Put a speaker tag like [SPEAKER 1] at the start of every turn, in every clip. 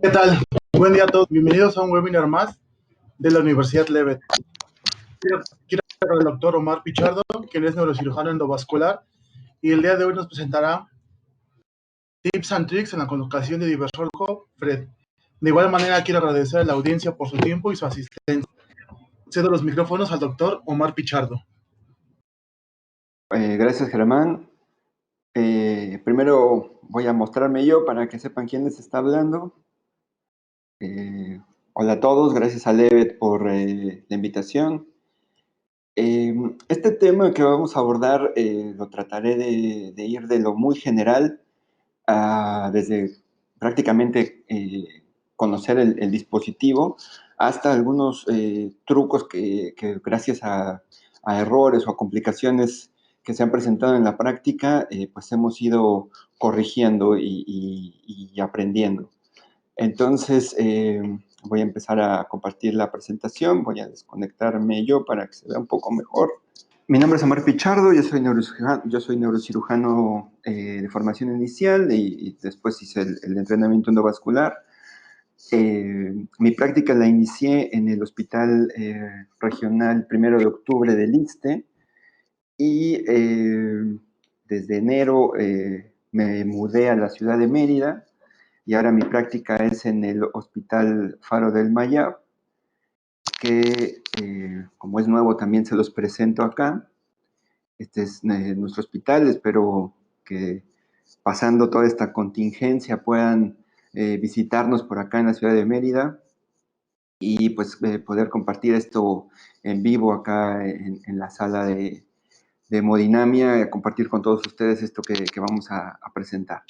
[SPEAKER 1] ¿Qué tal? Buen día a todos. Bienvenidos a un webinar más de la Universidad Levet. Quiero hablar al doctor Omar Pichardo, quien es neurocirujano endovascular, y el día de hoy nos presentará tips and tricks en la colocación de diversor ojo FRED. De igual manera, quiero agradecer a la audiencia por su tiempo y su asistencia. Cedo los micrófonos al doctor Omar Pichardo.
[SPEAKER 2] Gracias, Germán. Primero voy a mostrarme yo para que sepan quién les está hablando. Hola a todos, gracias a Levet por la invitación. Este tema que vamos a abordar lo trataré de ir de lo muy general desde prácticamente conocer el dispositivo hasta algunos trucos que gracias a errores o a complicaciones que se han presentado en la práctica, pues hemos ido corrigiendo y aprendiendo. Entonces, voy a empezar a compartir la presentación, voy a desconectarme yo para que se vea un poco mejor. Mi nombre es Omar Pichardo, yo soy neurocirujano de formación inicial y después hice el entrenamiento endovascular. Mi práctica la inicié en el Hospital Regional 1 de Octubre del ISSSTE y desde enero me mudé a la ciudad de Mérida y ahora mi práctica es en el Hospital Faro del Mayab, que como es nuevo también se los presento acá. Este es nuestro hospital, espero que pasando toda esta contingencia puedan visitarnos por acá en la ciudad de Mérida y pues poder compartir esto en vivo acá en la sala de hemodinamia, compartir con todos ustedes esto que vamos a presentar.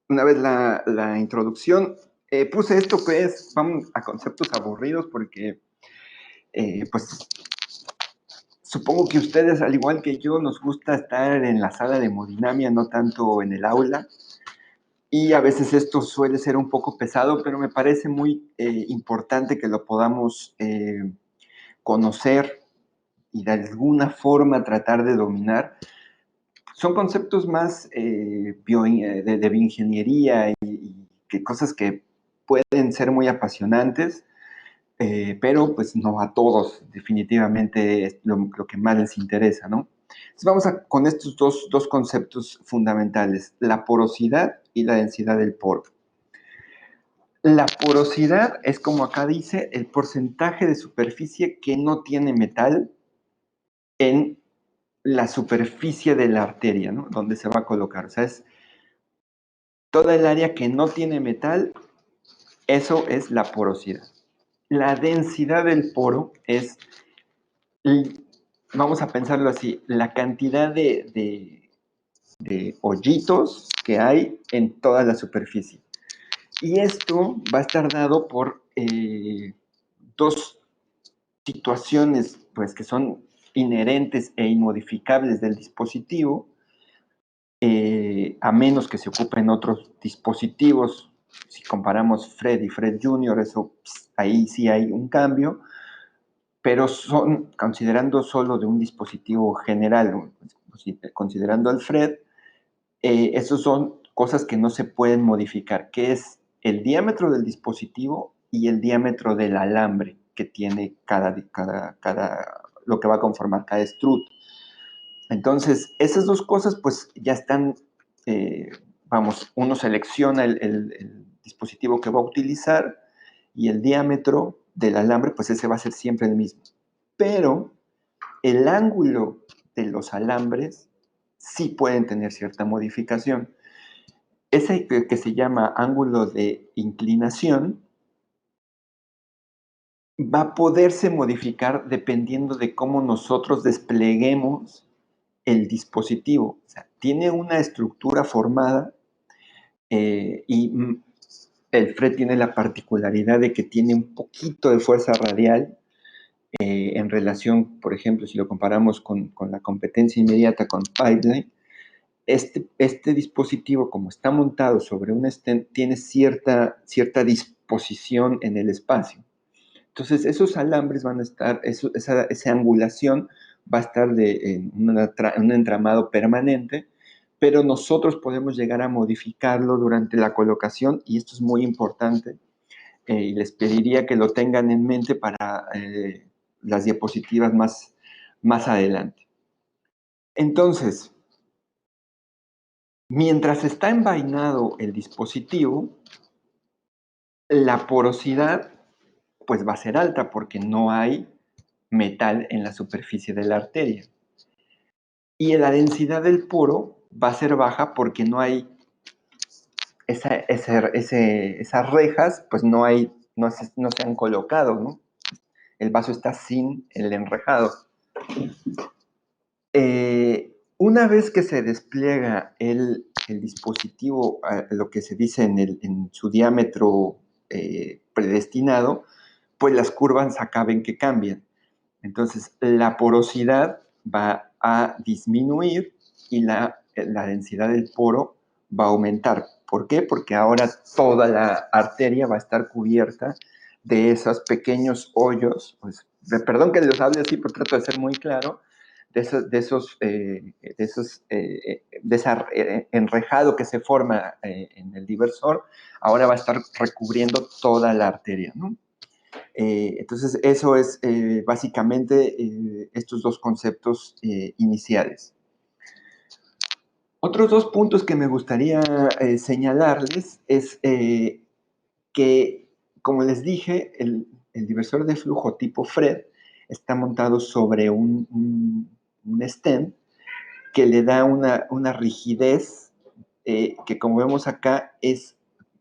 [SPEAKER 2] Una vez la introducción, puse esto que es, vamos a conceptos aburridos porque pues supongo que ustedes, al igual que yo, nos gusta estar en la sala de hemodinamia, no tanto en el aula. Y a veces esto suele ser un poco pesado, pero me parece muy importante que lo podamos conocer y de alguna forma tratar de dominar. Son conceptos más de bioingeniería y que cosas que pueden ser muy apasionantes, pero pues no a todos definitivamente es lo que más les interesa, ¿no? Entonces vamos con estos dos conceptos fundamentales, la porosidad y la densidad del poro. La porosidad es, como acá dice, el porcentaje de superficie que no tiene metal en la superficie de la arteria, ¿no? Donde se va a colocar. O sea, es toda el área que no tiene metal, eso es la porosidad. La densidad del poro es, vamos a pensarlo así, la cantidad de hoyitos que hay en toda la superficie. Y esto va a estar dado por dos situaciones pues, que son inherentes e inmodificables del dispositivo, a menos que se ocupen otros dispositivos. Si comparamos FRED y FRED Junior, eso, ahí sí hay un cambio, pero son, considerando solo de un dispositivo general, considerando al FRED, esos son cosas que no se pueden modificar, que es el diámetro del dispositivo y el diámetro del alambre que tiene lo que va a conformar cada strut. Entonces, esas dos cosas pues ya están, vamos, uno selecciona el dispositivo que va a utilizar y el diámetro del alambre pues ese va a ser siempre el mismo. Pero el ángulo de los alambres sí pueden tener cierta modificación. Ese que se llama ángulo de inclinación va a poderse modificar dependiendo de cómo nosotros despleguemos el dispositivo. O sea, tiene una estructura formada y el FRED tiene la particularidad de que tiene un poquito de fuerza radial en relación, por ejemplo, si lo comparamos con la competencia inmediata con Pipeline. Este dispositivo, como está montado sobre un stent, tiene cierta disposición en el espacio. Entonces, esos alambres van a estar, esa angulación va a estar en un entramado permanente, pero nosotros podemos llegar a modificarlo durante la colocación, y esto es muy importante, y les pediría que lo tengan en mente para las diapositivas más adelante. Entonces, mientras está envainado el dispositivo, la porosidad pues va a ser alta porque no hay metal en la superficie de la arteria. Y la densidad del poro va a ser baja porque no hay esas rejas, pues no se han colocado, ¿no? El vaso está sin el enrejado. Una vez que se despliega el dispositivo, lo que se dice en su diámetro predestinado, pues las curvas acaben que cambian. Entonces, la porosidad va a disminuir y la densidad del poro va a aumentar. ¿Por qué? Porque ahora toda la arteria va a estar cubierta de esos pequeños hoyos. Pues, perdón que les hable así, pero trato de ser muy claro, de ese enrejado que se forma en el diversor, ahora va a estar recubriendo toda la arteria, ¿no? Entonces, eso es básicamente estos dos conceptos iniciales. Otros dos puntos que me gustaría señalarles es que, como les dije, el diversor de flujo tipo FRED está montado sobre un stent que le da una rigidez que, como vemos acá,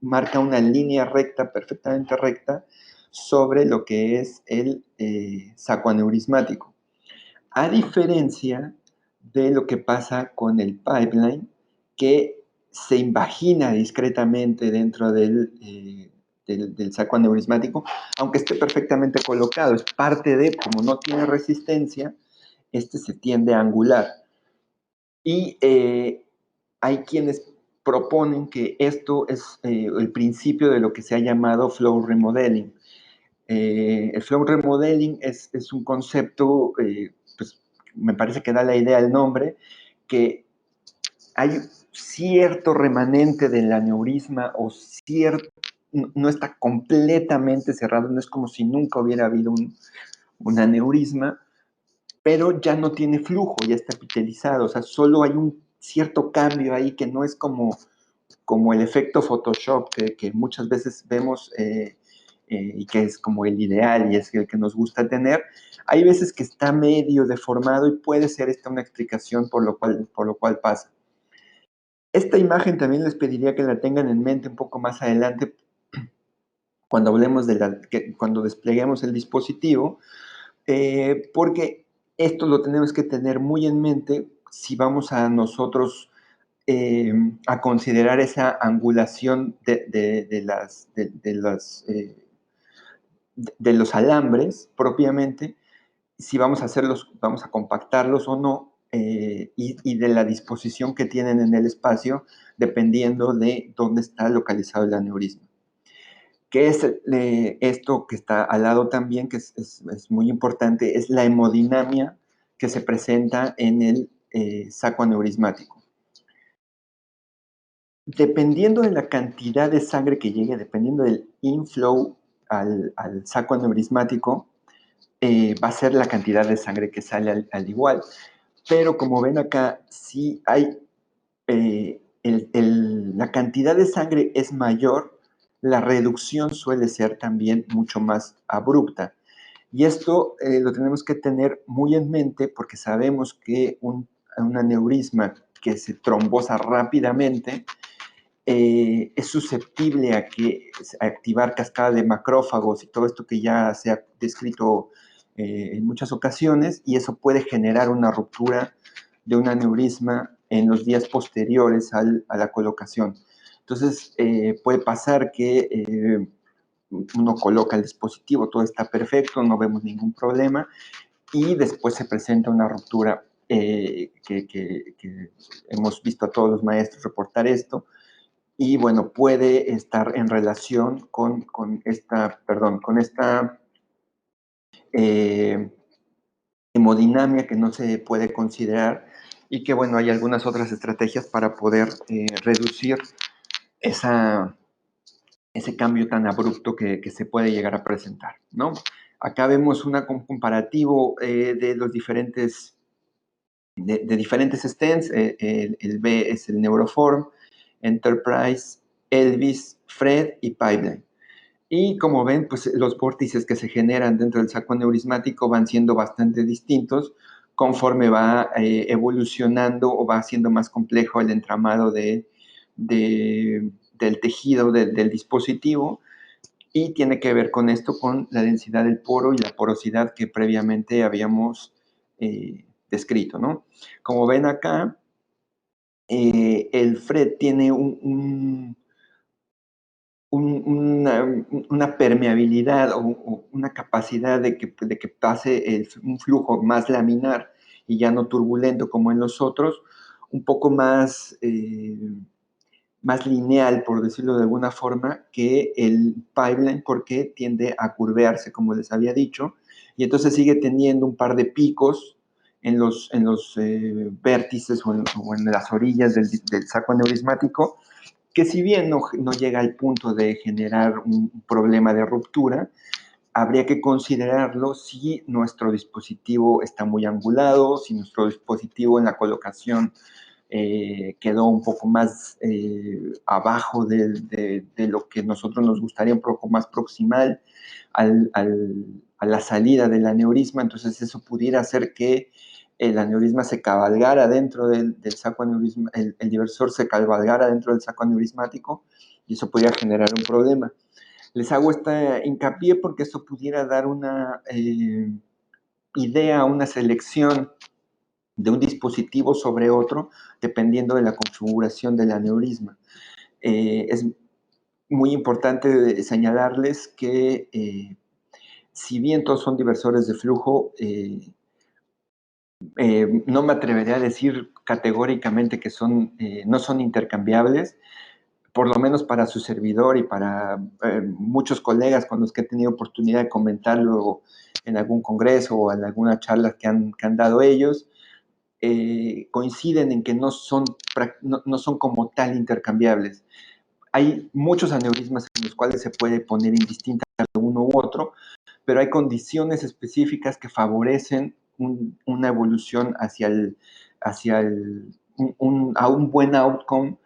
[SPEAKER 2] marca una línea recta, perfectamente recta, sobre lo que es el saco aneurismático. A diferencia de lo que pasa con el pipeline, que se invagina discretamente dentro del saco aneurismático, aunque esté perfectamente colocado. Es parte de, como no tiene resistencia, se tiende a angular. Y hay quienes proponen que esto es el principio de lo que se ha llamado flow remodeling. El flow remodeling es un concepto, pues me parece que da la idea del nombre, que hay cierto remanente del aneurisma o no está completamente cerrado, no es como si nunca hubiera habido un aneurisma, pero ya no tiene flujo, ya está epitelizado, o sea, solo hay un cierto cambio ahí que no es como el efecto Photoshop que muchas veces vemos y que es como el ideal y es el que nos gusta tener. Hay veces que está medio deformado y puede ser esta una explicación por lo cual pasa. Esta imagen también les pediría que la tengan en mente un poco más adelante cuando hablemos cuando despleguemos el dispositivo, porque esto lo tenemos que tener muy en mente si vamos a nosotros a considerar esa angulación de los alambres propiamente, si vamos a compactarlos o no, y de la disposición que tienen en el espacio, dependiendo de dónde está localizado el aneurisma. ¿Qué es esto que está al lado también, que es muy importante? Es la hemodinamia que se presenta en el saco aneurismático. Dependiendo de la cantidad de sangre que llegue, dependiendo del inflow al saco aneurismático, va a ser la cantidad de sangre que sale al igual. Pero como ven acá, si hay la cantidad de sangre es mayor, la reducción suele ser también mucho más abrupta. Y esto lo tenemos que tener muy en mente porque sabemos que un aneurisma que se trombosa rápidamente es susceptible a activar cascada de macrófagos y todo esto que ya se ha descrito en muchas ocasiones, y eso puede generar una ruptura de un aneurisma en los días posteriores a la colocación. Entonces, puede pasar que uno coloca el dispositivo, todo está perfecto, no vemos ningún problema, y después se presenta una ruptura que hemos visto a todos los maestros reportar esto, y bueno, puede estar en relación con esta hemodinamia que no se puede considerar y que, bueno, hay algunas otras estrategias para poder reducir ese cambio tan abrupto que se puede llegar a presentar, ¿no? Acá vemos un comparativo de los diferentes stents. El B es el Neuroform, Enterprise, Elvis, Fred y Pipeline. Y como ven, pues los vórtices que se generan dentro del saco aneurismático van siendo bastante distintos conforme va evolucionando o va siendo más complejo el entramado del tejido del dispositivo, y tiene que ver con esto, con la densidad del poro y la porosidad que previamente habíamos descrito, ¿no? Como ven acá, el FRED tiene una permeabilidad o una capacidad de que pase un flujo más laminar y ya no turbulento como en los otros, un poco más lineal, por decirlo de alguna forma, que el pipeline, porque tiende a curvearse, como les había dicho, y entonces sigue teniendo un par de picos en los vértices o en las orillas del saco aneurismático, que si bien no llega al punto de generar un problema de ruptura, habría que considerarlo si nuestro dispositivo está muy angulado, si nuestro dispositivo en la colocación quedó un poco más abajo de lo que nosotros nos gustaría, un poco más proximal a la salida del aneurisma. Entonces eso pudiera hacer que el aneurisma se cabalgara dentro del saco aneurisma, el diversor se cabalgara dentro del saco aneurismático, y eso podría generar un problema. Les hago esta hincapié porque eso pudiera dar una idea, una selección de un dispositivo sobre otro, dependiendo de la configuración del aneurisma. Es muy importante señalarles que si bien todos son diversores de flujo, no me atrevería a decir categóricamente que no son intercambiables, por lo menos para su servidor y para muchos colegas con los que he tenido oportunidad de comentarlo en algún congreso o en alguna charla que han dado ellos. Coinciden en que no son como tal intercambiables. Hay muchos aneurismas en los cuales se puede poner indistintamente uno u otro, pero hay condiciones específicas que favorecen una evolución a un buen outcome,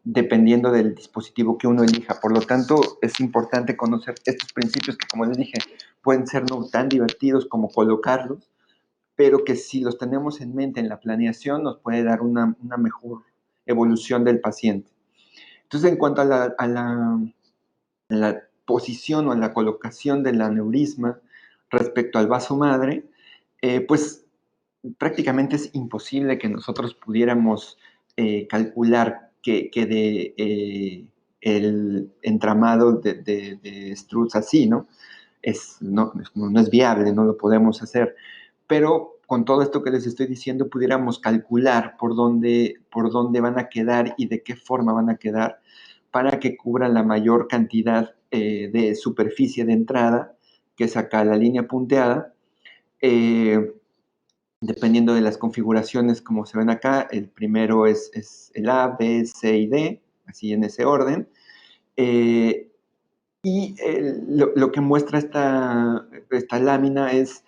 [SPEAKER 2] dependiendo del dispositivo que uno elija. Por lo tanto, es importante conocer estos principios que, como les dije, pueden ser no tan divertidos como colocarlos, pero que si los tenemos en mente en la planeación nos puede dar una mejor evolución del paciente. Entonces, en cuanto a la posición o a la colocación del aneurisma respecto al vaso madre, pues prácticamente es imposible que nosotros pudiéramos calcular que el entramado de Strutz así, ¿no? No es viable, no lo podemos hacer. Pero con todo esto que les estoy diciendo, pudiéramos calcular por dónde van a quedar y de qué forma van a quedar para que cubran la mayor cantidad de superficie de entrada, que es acá la línea punteada. Dependiendo de las configuraciones, como se ven acá, el primero es el A, B, C y D, así en ese orden. Y lo que muestra esta lámina es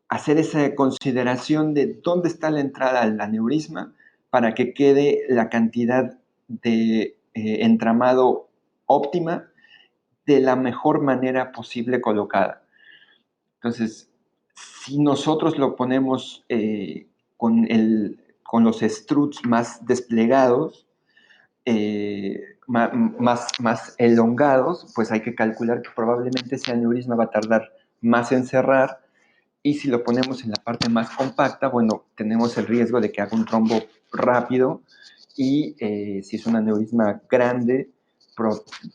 [SPEAKER 2] hacer esa consideración de dónde está la entrada al aneurisma para que quede la cantidad de entramado óptima de la mejor manera posible colocada. Entonces, si nosotros lo ponemos con los struts más desplegados, más elongados, pues hay que calcular que probablemente ese aneurisma va a tardar más en cerrar, y si lo ponemos en la parte más compacta, bueno, tenemos el riesgo de que haga un trombo rápido, y si es un aneurisma grande,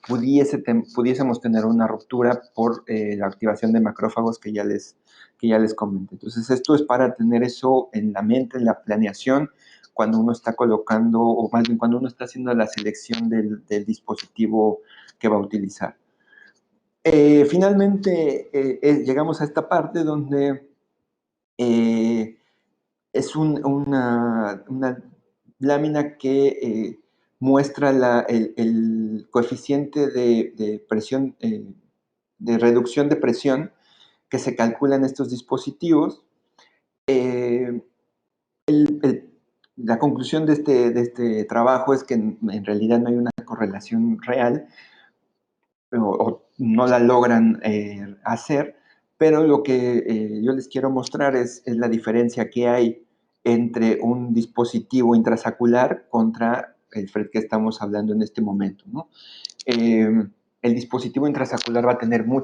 [SPEAKER 2] pudiésemos tener una ruptura por la activación de macrófagos que ya les comenté. Entonces, esto es para tener eso en la mente, en la planeación, cuando uno está colocando, o más bien cuando uno está haciendo la selección del dispositivo que va a utilizar. Finalmente, llegamos a esta parte donde es una lámina que muestra el coeficiente de presión, de reducción de presión que se calcula en estos dispositivos. Eh, la conclusión de este trabajo es que en realidad no hay una correlación real o no la logran hacer, pero lo que yo les quiero mostrar es la diferencia que hay entre un dispositivo intrasacular contra el FRED que estamos hablando en este momento, ¿no? El dispositivo intrasacular va a tener un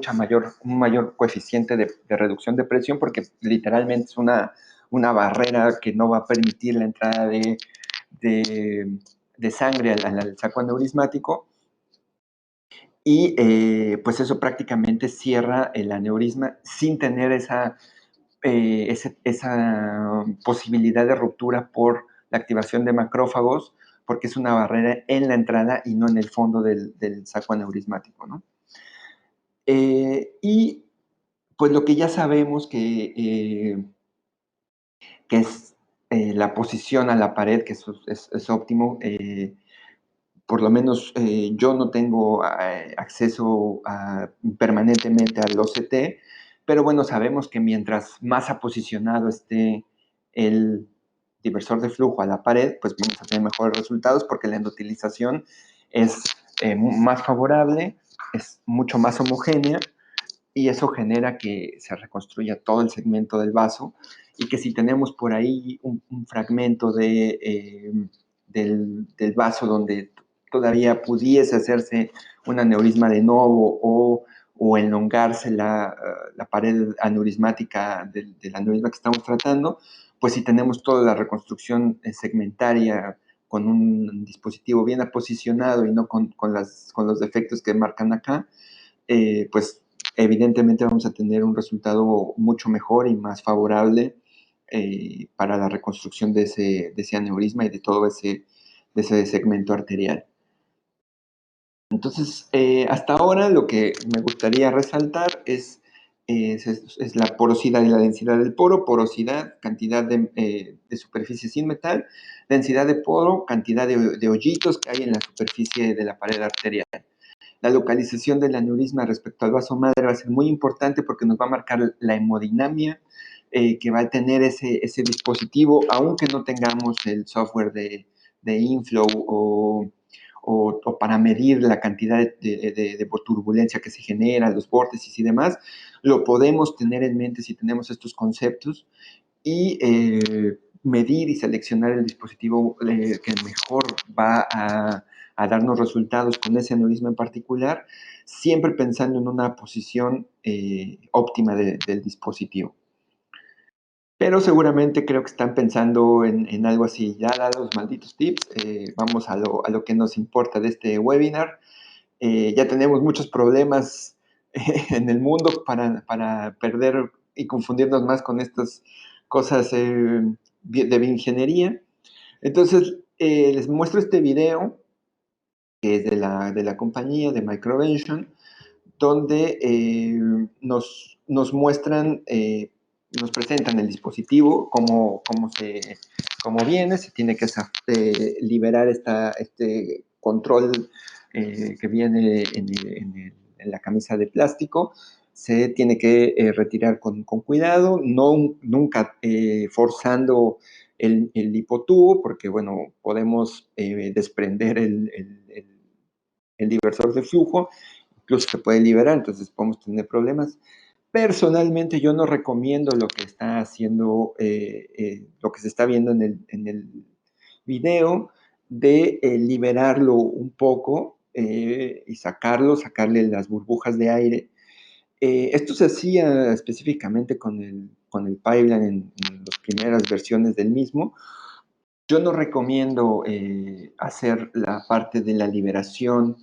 [SPEAKER 2] mayor coeficiente de reducción de presión porque literalmente es una barrera que no va a permitir la entrada de sangre al saco aneurismático y pues eso prácticamente cierra el aneurisma sin tener esa posibilidad de ruptura por la activación de macrófagos, porque es una barrera en la entrada y no en el fondo del saco aneurismático, ¿no? Y pues lo que ya sabemos que es la posición a la pared, que eso es óptimo. Por lo menos yo no tengo acceso permanentemente al OCT, pero bueno, sabemos que mientras más aposicionado esté el diversor de flujo a la pared, pues vamos a tener mejores resultados porque la endotelización es más favorable, es mucho más homogénea y eso genera que se reconstruya todo el segmento del vaso y que si tenemos por ahí un fragmento del vaso donde todavía pudiese hacerse un aneurisma de novo o elongarse la pared aneurismática del aneurisma que estamos tratando, pues si tenemos toda la reconstrucción segmentaria con un dispositivo bien aposicionado y no con los defectos que marcan acá, pues evidentemente vamos a tener un resultado mucho mejor y más favorable para la reconstrucción de ese aneurisma y de todo de ese segmento arterial. Entonces, hasta ahora lo que me gustaría resaltar es la porosidad y la densidad del poro. Porosidad, cantidad de superficie sin metal; densidad de poro, cantidad de hoyitos que hay en la superficie de la pared arterial. La localización del aneurisma respecto al vaso madre va a ser muy importante porque nos va a marcar la hemodinamia que va a tener ese dispositivo, aunque no tengamos el software de inflow o para medir la cantidad de turbulencia que se genera, los vórtices y demás. Lo podemos tener en mente si tenemos estos conceptos y medir y seleccionar el dispositivo que mejor va a darnos resultados con ese aneurisma en particular, siempre pensando en una posición óptima del dispositivo. Pero seguramente creo que están pensando en algo así. Ya dados los malditos tips, vamos a lo que nos importa de este webinar. Ya tenemos muchos problemas en el mundo para perder y confundirnos más con estas cosas de bioingeniería. Entonces, les muestro este video que es de la compañía de Microvention, donde nos muestran, nos presentan el dispositivo, cómo viene. Se tiene que liberar este control que viene en la camisa de plástico. Se tiene que retirar con cuidado, nunca forzando el hipotubo, porque bueno, podemos desprender el diversor de flujo, incluso se puede liberar, entonces podemos tener problemas. Personalmente yo no recomiendo lo que está haciendo, lo que se está viendo en el video, de liberarlo un poco y sacarle las burbujas de aire. Esto se hacía específicamente con el pipeline en las primeras versiones del mismo. Yo no recomiendo hacer la parte de la liberación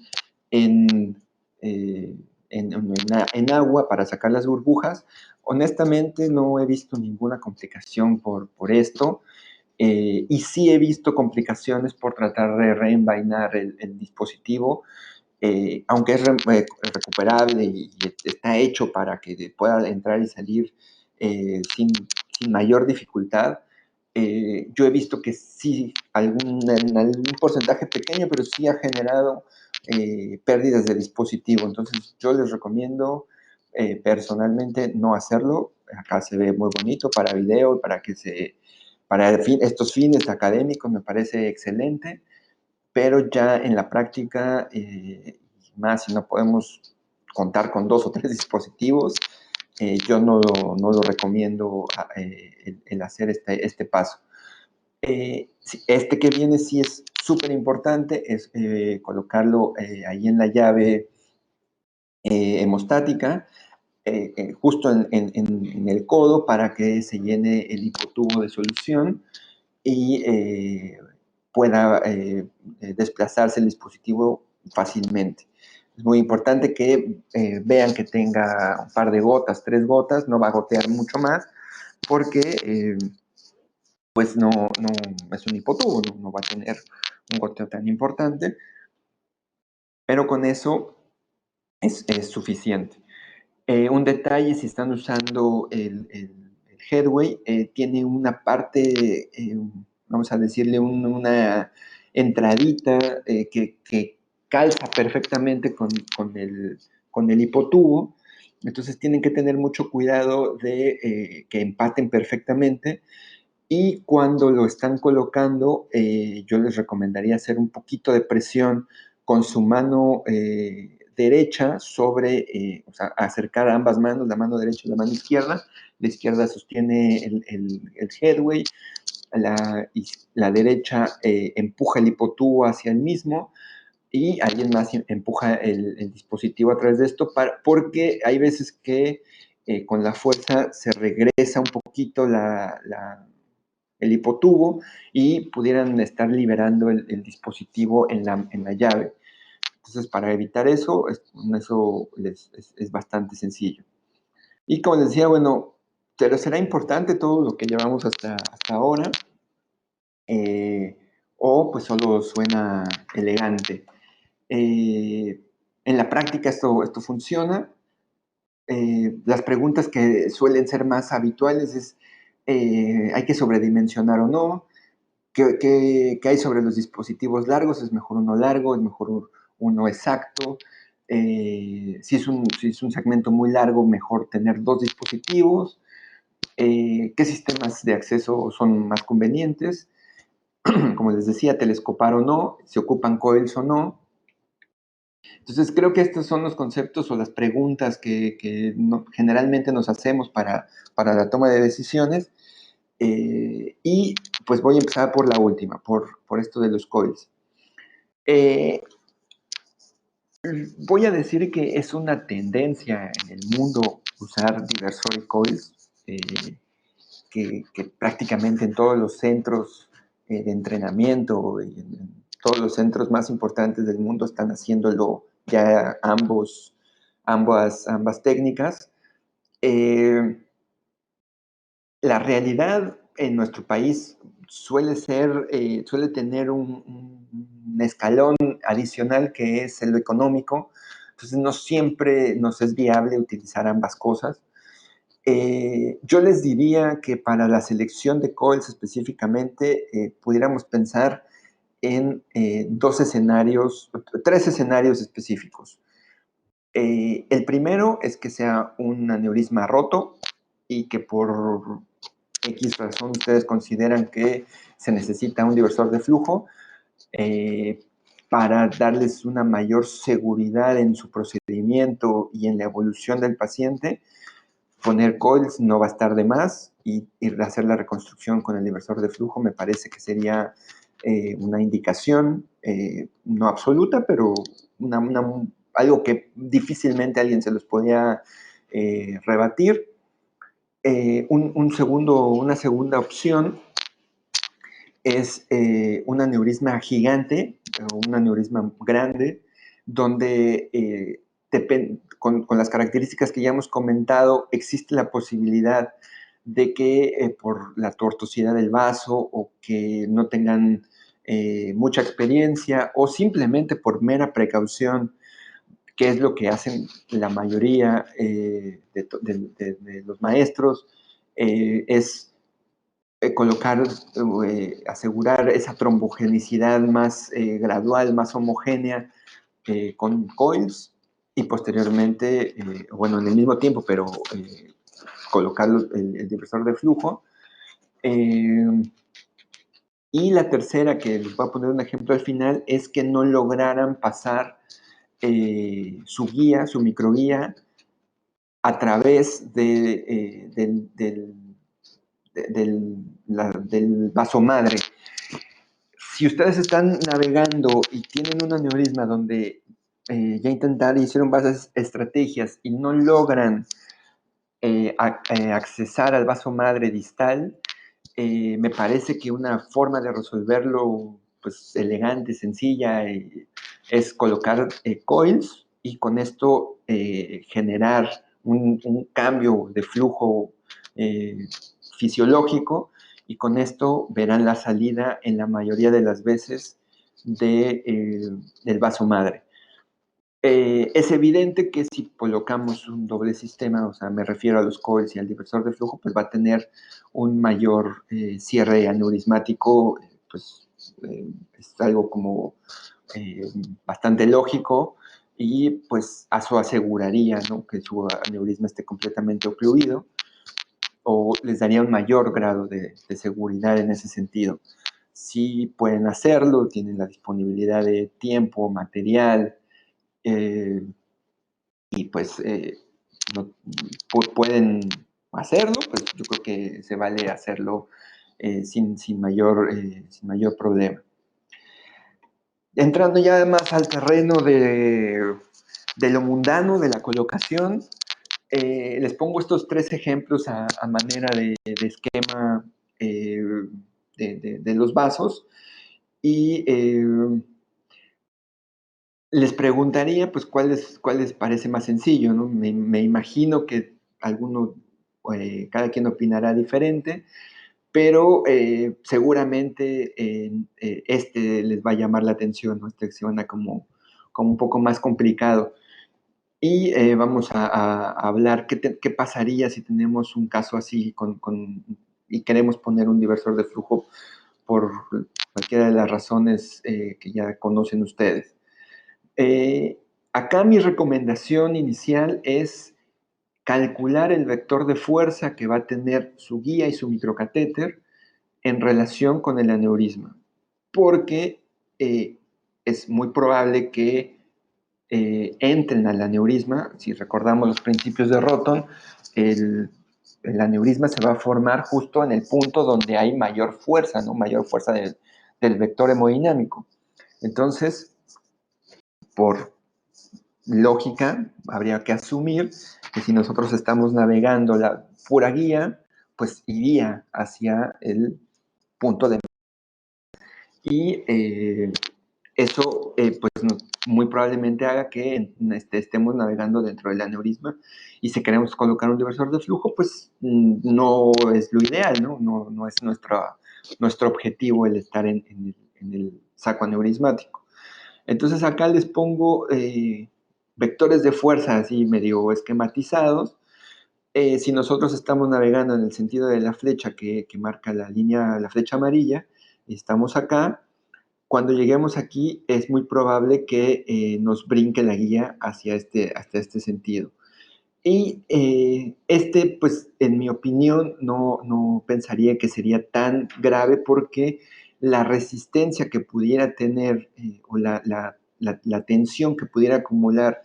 [SPEAKER 2] en, eh, en agua para sacar las burbujas. Honestamente, no he visto ninguna complicación por esto. Y sí he visto complicaciones por tratar de reenvainar el dispositivo, aunque es recuperable y está hecho para que pueda entrar y salir sin mayor dificultad. yo he visto que sí, en algún porcentaje pequeño, pero sí ha generado pérdidas de dispositivo. Entonces, yo les recomiendo personalmente no hacerlo. Acá se ve muy bonito para video, para estos fines académicos me parece excelente, pero ya en la práctica, más si no podemos contar con 2 o 3 dispositivos, yo no lo recomiendo el hacer este paso. Este que viene sí es súper importante, es colocarlo ahí en la llave hemostática, justo en el codo para que se llene el hipotubo de solución y pueda desplazarse el dispositivo fácilmente. Es muy importante que vean que tenga un par de gotas, 3 gotas, no va a gotear mucho más, porque pues no es un hipotubo, no va a tener un goteo tan importante, pero con eso es suficiente. Un detalle, si están usando el Headway, tiene una parte, vamos a decirle, una entradita que calza perfectamente con el hipotubo. Entonces tienen que tener mucho cuidado de que empaten perfectamente. Y cuando lo están colocando, yo les recomendaría hacer un poquito de presión con su mano derecha sobre, o sea, acercar ambas manos, la mano derecha y la mano izquierda. La izquierda sostiene el headway, la derecha empuja el hipotubo hacia el mismo y alguien más empuja el dispositivo a través de esto, porque hay veces que con la fuerza se regresa un poquito el hipotubo y pudieran estar liberando el dispositivo en la llave. Entonces, para evitar eso, eso es bastante sencillo. Y como les decía, bueno, pero será importante todo lo que llevamos hasta ahora, eh, o pues solo suena elegante. En la práctica esto funciona. Las preguntas que suelen ser más habituales es, ¿hay que sobredimensionar o no? ¿Qué hay sobre los dispositivos largos? ¿Es mejor uno largo? ¿Es mejor uno exacto? Si es un segmento muy largo, mejor tener 2 dispositivos. ¿Qué sistemas de acceso son más convenientes? Como les decía, telescopar o no, si ocupan coils o no. Entonces, creo que estos son los conceptos o las preguntas que generalmente nos hacemos para la toma de decisiones. Y pues voy a empezar por la última, por esto de los coils. Voy a decir que es una tendencia en el mundo usar diversor coils, que prácticamente en todos los centros de entrenamiento y en todos los centros más importantes del mundo están haciéndolo ya ambas técnicas. La realidad en nuestro país suele tener un escalón adicional que es lo económico, entonces no siempre nos es viable utilizar ambas cosas. Yo les diría que para la selección de coils específicamente pudiéramos pensar en 3 escenarios específicos. El primero es que sea un aneurisma roto y que por X razón ustedes consideran que se necesita un diversor de flujo para darles una mayor seguridad en su procedimiento y en la evolución del paciente. Poner coils no va a estar de más y hacer la reconstrucción con el diversor de flujo me parece que sería una indicación no absoluta, pero algo que difícilmente alguien se los podía rebatir. Una segunda opción es un aneurisma gigante o un aneurisma grande, donde con las características que ya hemos comentado, existe la posibilidad de que por la tortuosidad del vaso o que no tengan mucha experiencia o simplemente por mera precaución, que es lo que hacen la mayoría de los maestros, es asegurar esa trombogenicidad más gradual, más homogénea con coils y posteriormente, bueno, en el mismo tiempo, pero colocar el divisor de flujo. Y la tercera, que les voy a poner un ejemplo al final, es que no lograran pasar su guía, su microguía, a través del vaso madre. Si ustedes están navegando y tienen un aneurisma donde ya intentaron, hicieron varias estrategias y no logran accesar al vaso madre distal, me parece que una forma de resolverlo pues, elegante, sencilla, es colocar coils y con esto generar un cambio de flujo fisiológico y con esto verán la salida en la mayoría de las veces del vaso madre. Es evidente que si colocamos un doble sistema, o sea, me refiero a los coils y al diversor de flujo, pues va a tener un mayor cierre aneurismático, pues es algo como bastante lógico y pues eso aseguraría, ¿no?, que su aneurisma esté completamente ocluido o les daría un mayor grado de seguridad en ese sentido. Si pueden hacerlo, tienen la disponibilidad de tiempo, material, y pues no, pueden hacerlo, pues yo creo que se vale hacerlo sin mayor problema. Entrando ya más al terreno de lo mundano, de la colocación, les pongo estos 3 ejemplos a manera de esquema de los vasos y les preguntaría, pues, cuál les parece más sencillo, ¿no? Me imagino que cada quien opinará diferente, pero seguramente este les va a llamar la atención, ¿no? Este suena como un poco más complicado. Y vamos a hablar qué pasaría si tenemos un caso así y queremos poner un diversor de flujo por cualquiera de las razones que ya conocen ustedes. Acá mi recomendación inicial es calcular el vector de fuerza que va a tener su guía y su microcatéter en relación con el aneurisma, porque es muy probable que entren al aneurisma. Si recordamos los principios de Roton, el aneurisma se va a formar justo en el punto donde hay mayor fuerza, ¿no? Mayor fuerza del vector hemodinámico. Entonces, por lógica, habría que asumir que si nosotros estamos navegando la pura guía, pues iría hacia el punto de... Y eso, pues, muy probablemente haga que estemos navegando dentro del aneurisma y si queremos colocar un diversor de flujo, pues no es lo ideal, ¿no? No es nuestro objetivo el estar en el saco aneurismático. Entonces acá les pongo vectores de fuerza así medio esquematizados. Si nosotros estamos navegando en el sentido de la flecha que marca la flecha amarilla, y estamos acá, cuando lleguemos aquí es muy probable que nos brinque la guía hacia este sentido. Y pues, en mi opinión, no pensaría que sería tan grave porque la resistencia que pudiera tener o la tensión que pudiera acumular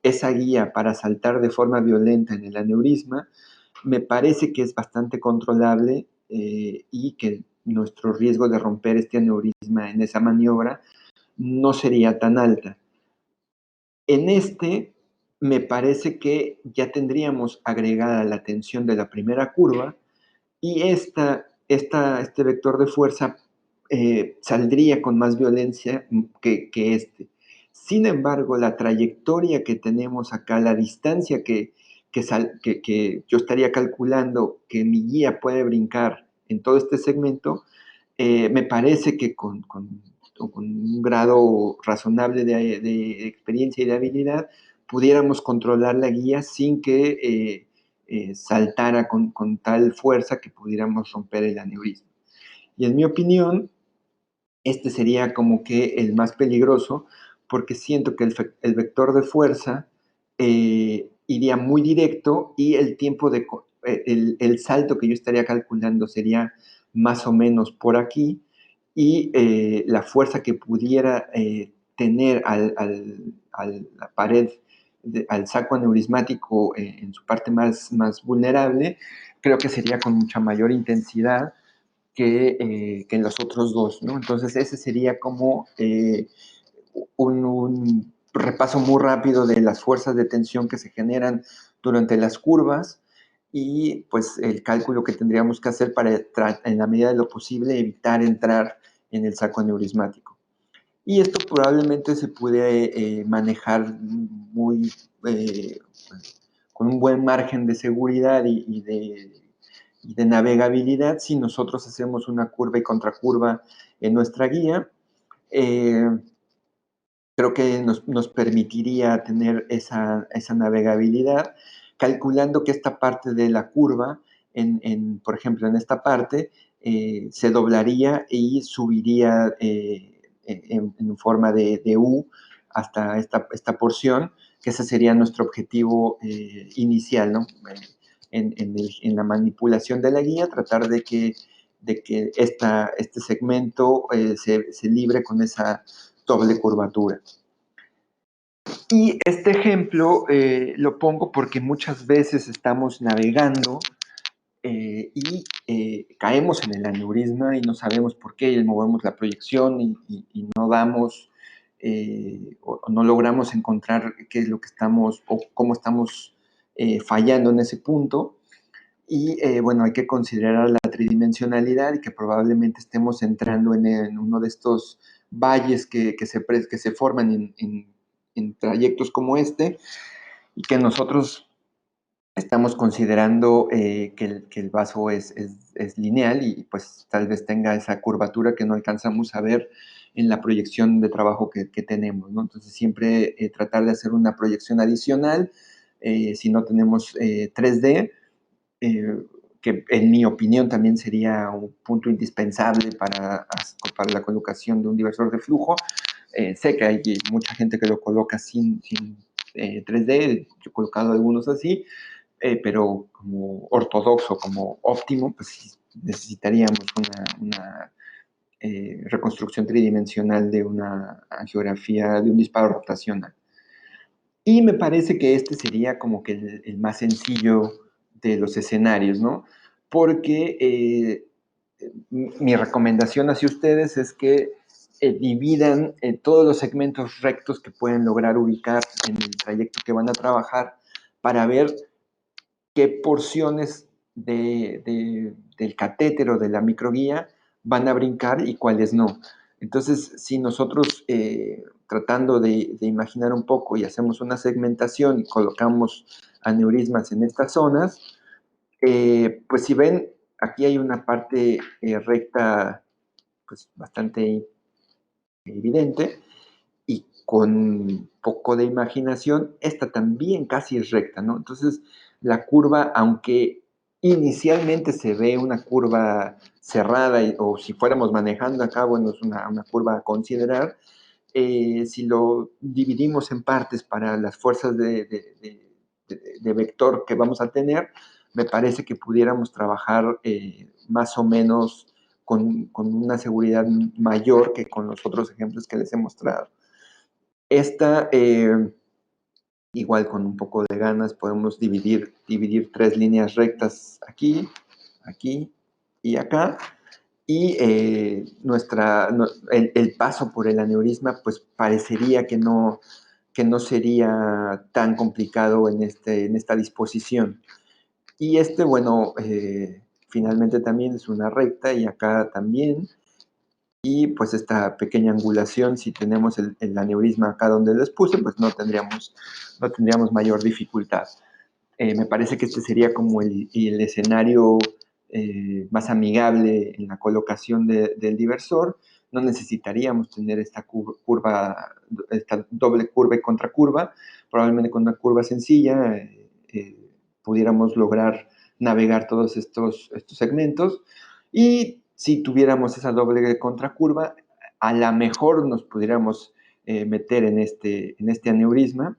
[SPEAKER 2] esa guía para saltar de forma violenta en el aneurisma, me parece que es bastante controlable y que nuestro riesgo de romper este aneurisma en esa maniobra no sería tan alta. En me parece que ya tendríamos agregada la tensión de la primera curva y este vector de fuerza saldría con más violencia que este. Sin embargo, la trayectoria que tenemos acá, la distancia que yo estaría calculando que mi guía puede brincar en todo este segmento, me parece que con un grado razonable de experiencia y de habilidad, pudiéramos controlar la guía sin que saltara con tal fuerza que pudiéramos romper el aneurisma. Y en mi opinión, este sería como que el más peligroso, porque siento que el vector de fuerza iría muy directo y el tiempo el salto que yo estaría calculando sería más o menos por aquí, y la fuerza que pudiera tener a la pared, al saco aneurismático en su parte más vulnerable, creo que sería con mucha mayor intensidad que en los otros dos, ¿no? Entonces ese sería como un repaso muy rápido de las fuerzas de tensión que se generan durante las curvas, y pues el cálculo que tendríamos que hacer para, en la medida de lo posible, evitar entrar en el saco aneurismático. Y esto probablemente se puede manejar muy, con un buen margen de seguridad y de navegabilidad si nosotros hacemos una curva y contracurva en nuestra guía. Creo que nos permitiría tener esa navegabilidad, calculando que esta parte de la curva, por ejemplo, en esta parte, se doblaría y subiría en forma de U hasta esta porción, que ese sería nuestro objetivo inicial, ¿no? En la manipulación de la guía, tratar de que este segmento se libre con esa doble curvatura. Y este ejemplo lo pongo porque muchas veces estamos navegando y caemos en el aneurisma y no sabemos por qué, y movemos la proyección y no damos o no logramos encontrar qué es lo que estamos o cómo estamos fallando en ese punto. Y bueno, hay que considerar la tridimensionalidad y que probablemente estemos entrando en uno de estos valles que se forman en trayectos como este, y que nosotros estamos considerando que el vaso es lineal y pues tal vez tenga esa curvatura que no alcanzamos a ver en la proyección de trabajo que tenemos, ¿no? Entonces siempre tratar de hacer una proyección adicional si no tenemos 3D, que en mi opinión también sería un punto indispensable para la colocación de un diversor de flujo. Sé que hay mucha gente que lo coloca sin 3D, yo he colocado algunos así, pero como ortodoxo, como óptimo, pues necesitaríamos una reconstrucción tridimensional de una geografía de un disparo rotacional. Y me parece que este sería como que el más sencillo de los escenarios, ¿no? Porque mi recomendación hacia ustedes es que dividan todos los segmentos rectos que pueden lograr ubicar en el trayecto que van a trabajar, para ver qué porciones del catéter o de la microguía van a brincar y cuáles no. Entonces, si nosotros tratando de imaginar un poco y hacemos una segmentación y colocamos aneurismas en estas zonas, pues si ven, aquí hay una parte recta pues bastante evidente, y con poco de imaginación, esta también casi es recta, ¿no? Entonces, la curva, aunque inicialmente se ve una curva cerrada, o si fuéramos manejando acá, bueno, es una curva a considerar, si lo dividimos en partes para las fuerzas de vector que vamos a tener, me parece que pudiéramos trabajar más o menos con una seguridad mayor que con los otros ejemplos que les he mostrado. Esta, igual con un poco de ganas, podemos dividir 3 líneas rectas aquí, aquí y acá. Y el paso por el aneurisma, pues parecería que no sería tan complicado en esta disposición. Y bueno, finalmente también es una recta, y acá también. Y pues esta pequeña angulación, si tenemos el aneurisma acá donde les puse, pues no tendríamos mayor dificultad. Me parece que este sería como el escenario más amigable en la colocación del diversor. No necesitaríamos tener esta curva, esta doble curva y contracurva. Probablemente con una curva sencilla pudiéramos lograr navegar todos estos segmentos. Y si tuviéramos esa doble contracurva, a lo mejor nos pudiéramos meter en este aneurisma,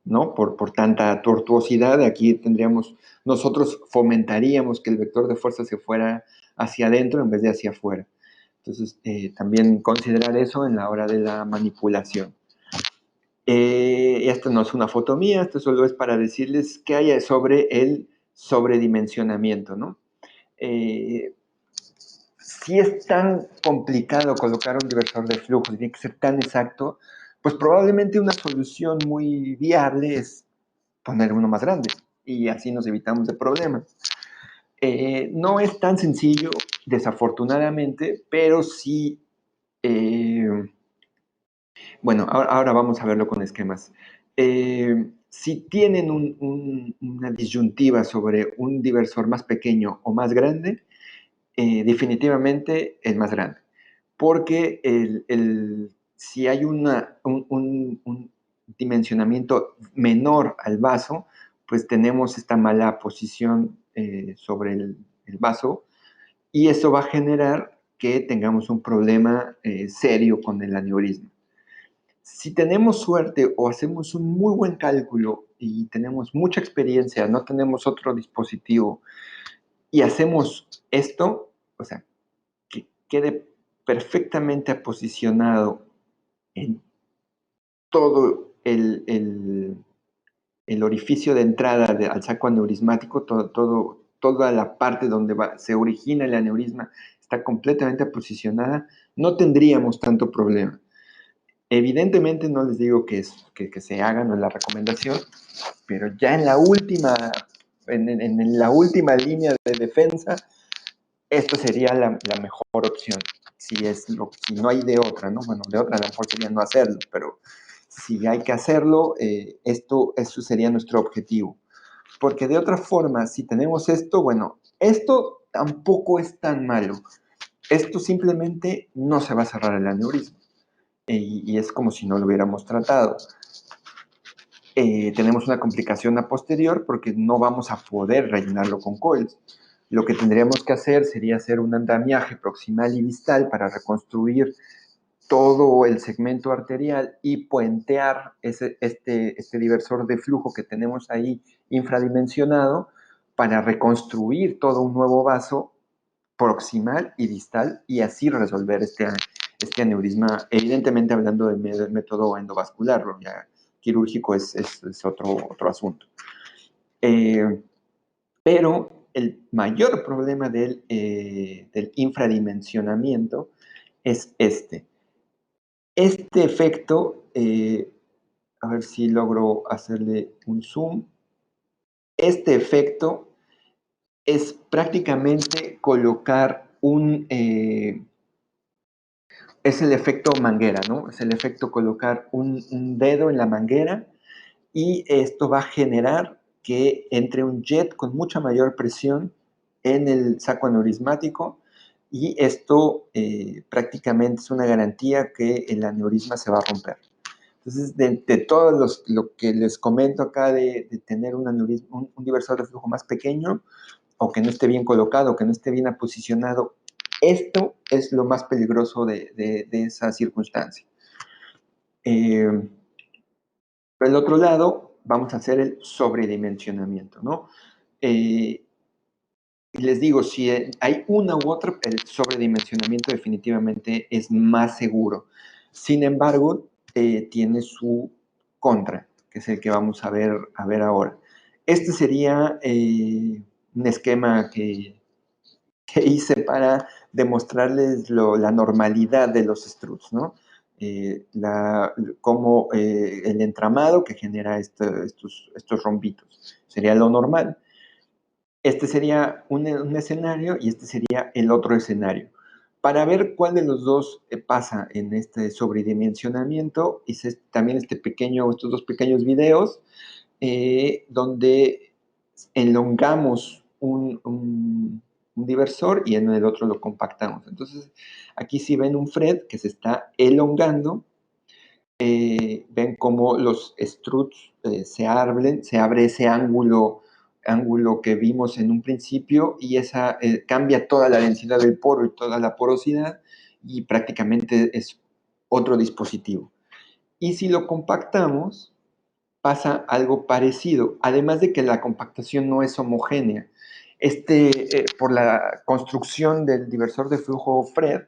[SPEAKER 2] ¿no? Por tanta tortuosidad. Aquí nosotros fomentaríamos que el vector de fuerza se fuera hacia adentro en vez de hacia afuera. Entonces, también considerar eso en la hora de la manipulación. Esto no es una foto mía, esto solo es para decirles qué hay sobre el sobredimensionamiento, ¿no? Si es tan complicado colocar un diversor de flujo, tiene que ser tan exacto, pues probablemente una solución muy viable es poner uno más grande y así nos evitamos de problemas. No es tan sencillo, desafortunadamente, pero sí, bueno, ahora vamos a verlo con esquemas. Si tienen una disyuntiva sobre un diversor más pequeño o más grande, definitivamente el más grande. Porque si hay un dimensionamiento menor al vaso, pues tenemos esta mala posición sobre el vaso y eso va a generar que tengamos un problema serio con el aneurisma. Si tenemos suerte o hacemos un muy buen cálculo y tenemos mucha experiencia, no tenemos otro dispositivo y hacemos esto, o sea, que quede perfectamente posicionado en todo el orificio de entrada al saco aneurismático, toda la parte donde se origina el aneurisma está completamente posicionada, no tendríamos tanto problema. Evidentemente no les digo que se hagan, no es la recomendación, pero ya en la última línea de defensa, esto sería la mejor opción, si no hay de otra, ¿no? Bueno, de otra a lo mejor sería no hacerlo, pero si hay que hacerlo, eso sería nuestro objetivo. Porque de otra forma, si tenemos esto, bueno, esto tampoco es tan malo. Esto simplemente no se va a cerrar el aneurisma. Y es como si no lo hubiéramos tratado. Tenemos una complicación a posterior porque no vamos a poder rellenarlo con coils. Lo que tendríamos que hacer sería hacer un andamiaje proximal y distal para reconstruir todo el segmento arterial y puentear este diversor de flujo que tenemos ahí infradimensionado para reconstruir todo un nuevo vaso proximal y distal y así resolver este aneurisma, evidentemente hablando del método endovascular, ya quirúrgico es otro asunto. Pero el mayor problema del infradimensionamiento es este. Este efecto, a ver si logro hacerle un zoom. Este efecto es prácticamente colocar es el efecto manguera, ¿no? Es el efecto colocar un dedo en la manguera y esto va a generar que entre un jet con mucha mayor presión en el saco aneurismático y esto prácticamente es una garantía que el aneurisma se va a romper. Entonces, de todo lo que les comento acá de tener un diversor de flujo más pequeño o que no esté bien colocado, que no esté bien posicionado, esto es lo más peligroso de esa circunstancia. Por el otro lado, vamos a hacer el sobredimensionamiento, ¿no? Les digo, si hay una u otra, el sobredimensionamiento definitivamente es más seguro. Sin embargo, tiene su contra, que es el que vamos a ver ahora. Este sería un esquema que hice para demostrarles la normalidad de los struts, ¿no? Como el entramado que genera estos rombitos. Sería lo normal. Este sería un escenario y este sería el otro escenario. Para ver cuál de los dos pasa en este sobredimensionamiento, hice también estos dos pequeños videos donde elongamos un diversor y en el otro lo compactamos. Entonces, aquí sí ven un FRED que se está elongando ven cómo los struts se abre ese ángulo que vimos en un principio y cambia toda la densidad del poro y toda la porosidad y prácticamente es otro dispositivo. Y si lo compactamos, pasa algo parecido, además de que la compactación no es homogénea. Por la construcción del diversor de flujo FRED,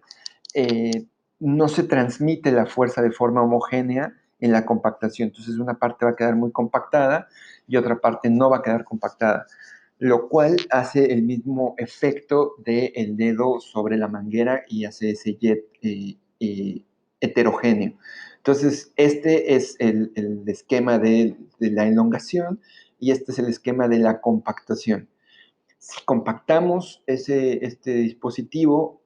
[SPEAKER 2] no se transmite la fuerza de forma homogénea en la compactación. Entonces una parte va a quedar muy compactada y otra parte no va a quedar compactada, lo cual hace el mismo efecto del dedo sobre la manguera y hace ese jet heterogéneo. Entonces, este es el esquema de la elongación y este es el esquema de la compactación. Si compactamos este dispositivo,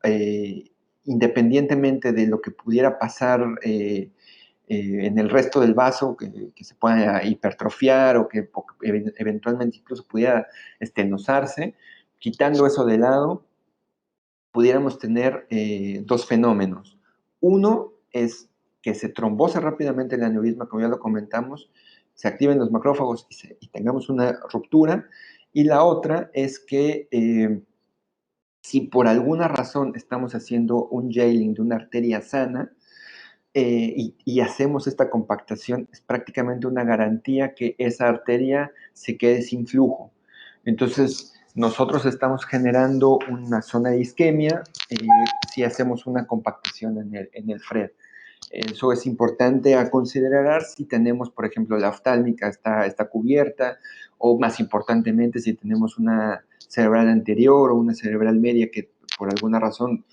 [SPEAKER 2] independientemente de lo que pudiera pasar en el resto del vaso, que se pueda hipertrofiar o que eventualmente incluso pudiera estenosarse, quitando eso de lado, pudiéramos tener dos fenómenos. Uno es que se trombosa rápidamente el aneurisma, como ya lo comentamos, se activen los macrófagos y tengamos una ruptura. Y la otra es que si por alguna razón estamos haciendo un jailing de una arteria sana y hacemos esta compactación, es prácticamente una garantía que esa arteria se quede sin flujo. Entonces, nosotros estamos generando una zona de isquemia si hacemos una compactación en el FRED. Eso es importante a considerar si tenemos, por ejemplo, la oftálmica está cubierta, o más importantemente, si tenemos una cerebral anterior o una cerebral media que por alguna razón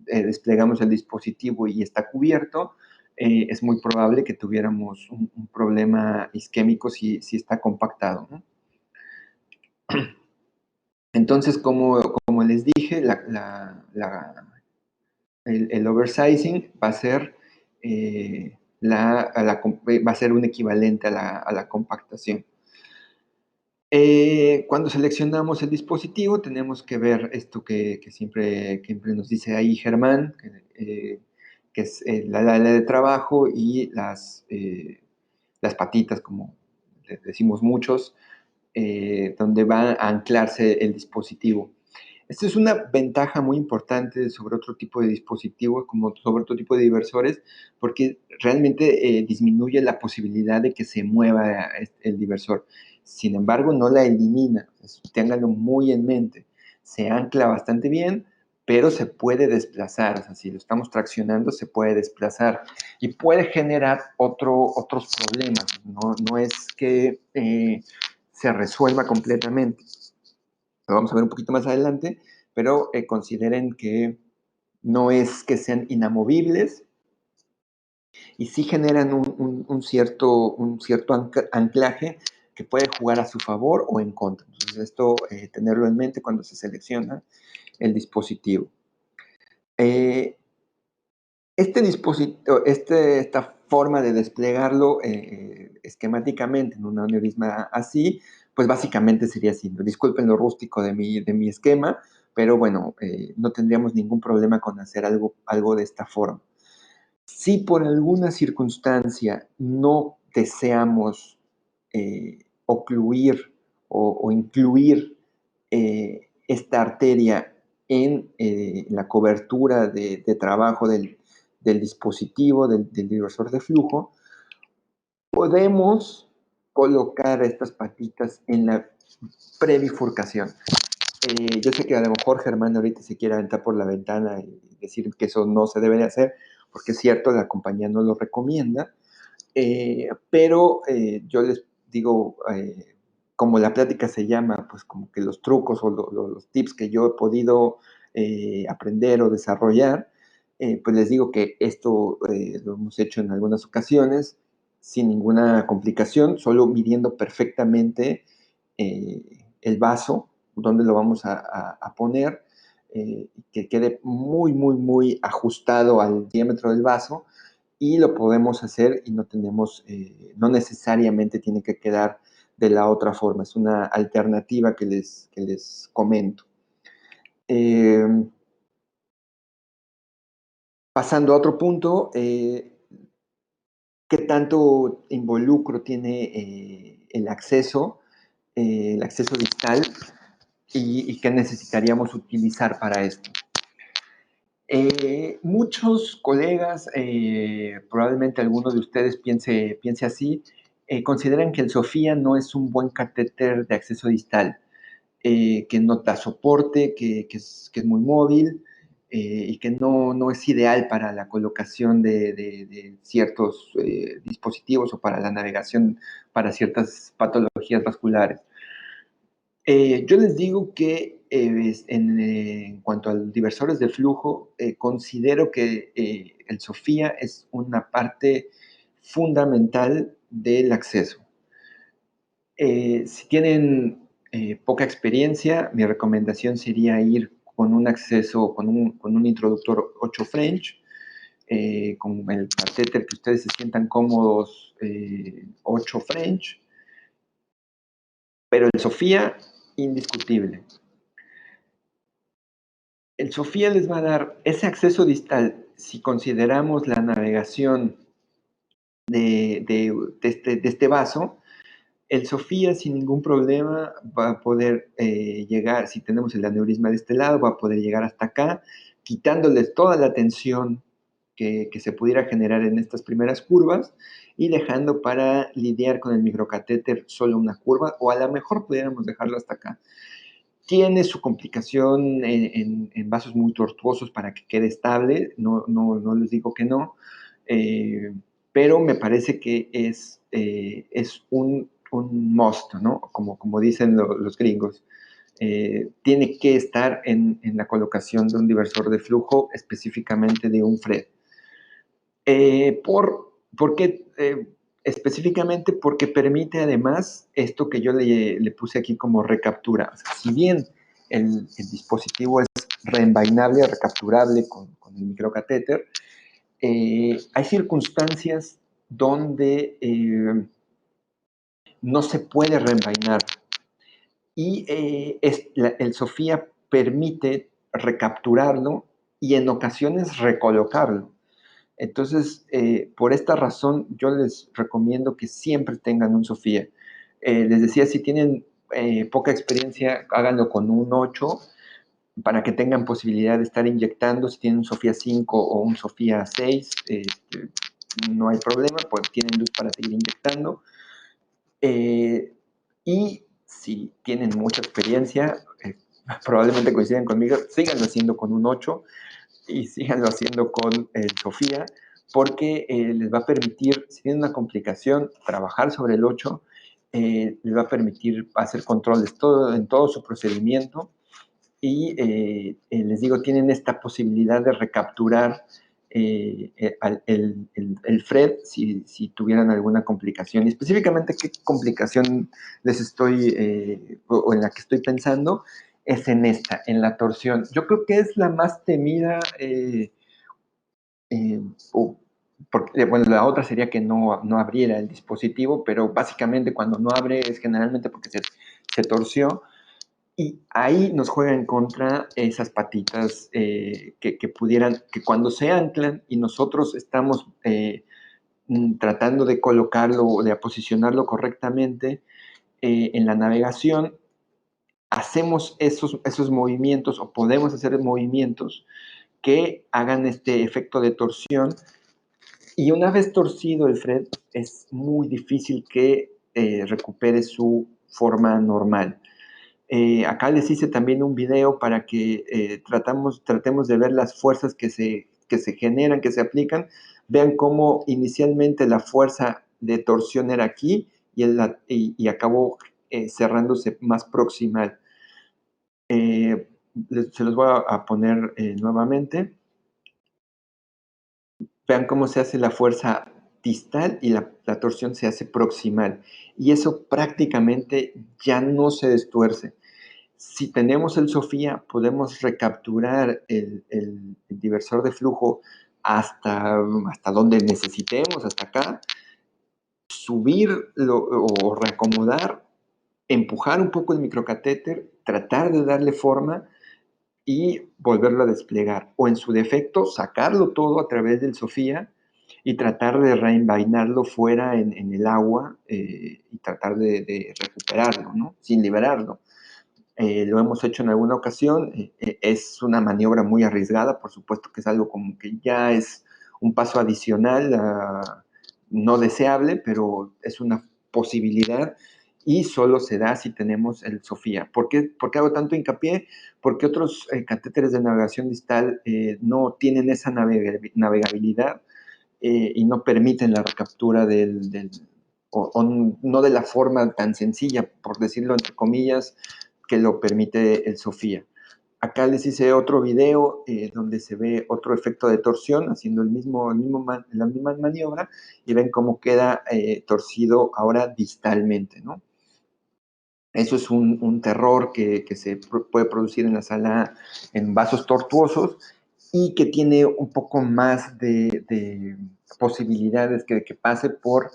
[SPEAKER 2] desplegamos el dispositivo y está cubierto, es muy probable que tuviéramos un problema isquémico si está compactado, ¿no? Entonces, como les dije, el oversizing va a ser, va a ser un equivalente a la compactación. Cuando seleccionamos el dispositivo, tenemos que ver esto que siempre nos dice ahí Germán, que es la ala de trabajo y las patitas, como decimos muchos, donde va a anclarse el dispositivo. Esta es una ventaja muy importante sobre otro tipo de dispositivos, como sobre otro tipo de diversores, porque realmente disminuye la posibilidad de que se mueva el diversor. Sin embargo, no la elimina. Ténganlo muy en mente. Se ancla bastante bien, pero se puede desplazar. O sea, si lo estamos traccionando, se puede desplazar y puede generar otros problemas. No es que se resuelva completamente. Lo vamos a ver un poquito más adelante, pero consideren que no es que sean inamovibles y sí generan un cierto anclaje que puede jugar a su favor o en contra. Entonces, esto tenerlo en mente cuando se selecciona el dispositivo. Este dispositivo, esta forma de desplegarlo esquemáticamente en un aneurisma así, pues básicamente sería así. Disculpen lo rústico de mi esquema, pero bueno, no tendríamos ningún problema con hacer algo de esta forma. Si por alguna circunstancia no deseamos ocluir o incluir esta arteria en la cobertura de trabajo del dispositivo, del diversor de flujo, podemos colocar estas patitas en la prebifurcación. Yo sé que a lo mejor Germán ahorita se quiere aventar por la ventana y decir que eso no se debe de hacer, porque es cierto, la compañía no lo recomienda, pero yo les digo, como la plática se llama, pues como que los trucos o los tips que yo he podido aprender o desarrollar, pues les digo que esto lo hemos hecho en algunas ocasiones sin ninguna complicación, solo midiendo perfectamente el vaso, dónde lo vamos a poner, que quede muy, muy, muy ajustado al diámetro del vaso, y lo podemos hacer y no tenemos, no necesariamente tiene que quedar de la otra forma. Es una alternativa que les comento. Pasando a otro punto, ¿qué qué tanto involucro tiene el acceso distal y qué necesitaríamos utilizar para esto. Muchos colegas, probablemente alguno de ustedes piense así, consideran que el SOFIA no es un buen catéter de acceso distal, que no da soporte, que es muy móvil y que no es ideal para la colocación de ciertos dispositivos o para la navegación para ciertas patologías vasculares. Yo les digo que en cuanto a los diversores de flujo, considero que el SOFIA es una parte fundamental del acceso. Si tienen poca experiencia, mi recomendación sería ir con un acceso, con un introductor 8 French, con el catéter que ustedes se sientan cómodos, 8 French, pero el SOFIA, indiscutible. El SOFIA les va a dar ese acceso distal si consideramos la navegación de este vaso. El SOFIA sin ningún problema va a poder llegar, si tenemos el aneurisma de este lado, va a poder llegar hasta acá, quitándoles toda la tensión que se pudiera generar en estas primeras curvas y dejando para lidiar con el microcatéter solo una curva, o a lo mejor pudiéramos dejarlo hasta acá. Tiene su complicación en vasos muy tortuosos para que quede estable, no les digo que no, pero me parece que es un must, ¿no? Como dicen los gringos. Tiene que estar en la colocación de un diversor de flujo, específicamente de un FRED. ¿Por qué? Específicamente porque permite además esto que yo le puse aquí como recaptura. O sea, si bien el dispositivo es reenvainable, recapturable con el microcatéter, hay circunstancias donde no se puede reenvainar. Y el SOFIA permite recapturarlo y en ocasiones recolocarlo. Entonces, por esta razón, yo les recomiendo que siempre tengan un SOFIA. Les decía, si tienen poca experiencia, háganlo con un 8 para que tengan posibilidad de estar inyectando. Si tienen un SOFIA 5 o un SOFIA 6, no hay problema, pues tienen luz para seguir inyectando. Y si tienen mucha experiencia, probablemente coinciden conmigo, síganlo haciendo con un 8 y síganlo haciendo con el SOFIA, porque les va a permitir, si tienen una complicación, trabajar sobre el 8, les va a permitir hacer controles en todo su procedimiento y les digo, tienen esta posibilidad de recapturar el FRED si tuvieran alguna complicación. Y específicamente, ¿qué complicación les estoy, o en la que estoy pensando? Es en esta, en la torsión. Yo creo que es la más temida, porque, bueno, la otra sería que no abriera el dispositivo, pero básicamente cuando no abre es generalmente porque se torció. Y ahí nos juega en contra esas patitas que pudieran, que cuando se anclan y nosotros estamos tratando de colocarlo, de posicionarlo correctamente en la navegación, hacemos esos movimientos o podemos hacer movimientos que hagan este efecto de torsión. Y una vez torcido el FRED, es muy difícil que recupere su forma normal. Acá les hice también un video para que tratemos de ver las fuerzas que se generan, que se aplican. Vean cómo inicialmente la fuerza de torsión era aquí y acabó cerrándose más proximal. Se los voy a poner nuevamente. Vean cómo se hace la fuerza distal y la torsión se hace proximal. Y eso prácticamente ya no se destuerce. Si tenemos el SOFIA, podemos recapturar el diversor de flujo hasta donde necesitemos, hasta acá, subirlo o reacomodar, empujar un poco el microcatéter, tratar de darle forma y volverlo a desplegar. O en su defecto, sacarlo todo a través del SOFIA y tratar de reenvainarlo fuera en el agua y tratar de recuperarlo, ¿no? Sin liberarlo. Lo hemos hecho en alguna ocasión, es una maniobra muy arriesgada, por supuesto que es algo como que ya es un paso adicional, no deseable, pero es una posibilidad y solo se da si tenemos el Sofía. ¿Por qué hago tanto hincapié? Porque otros catéteres de navegación distal no tienen esa navegabilidad y no permiten la recaptura o no de la forma tan sencilla, por decirlo entre comillas, que lo permite el Sofía. Acá les hice otro video donde se ve otro efecto de torsión haciendo la misma maniobra y ven cómo queda torcido ahora distalmente, ¿no? Eso es un terror que se puede producir en la sala en vasos tortuosos y que tiene un poco más de posibilidades que pase por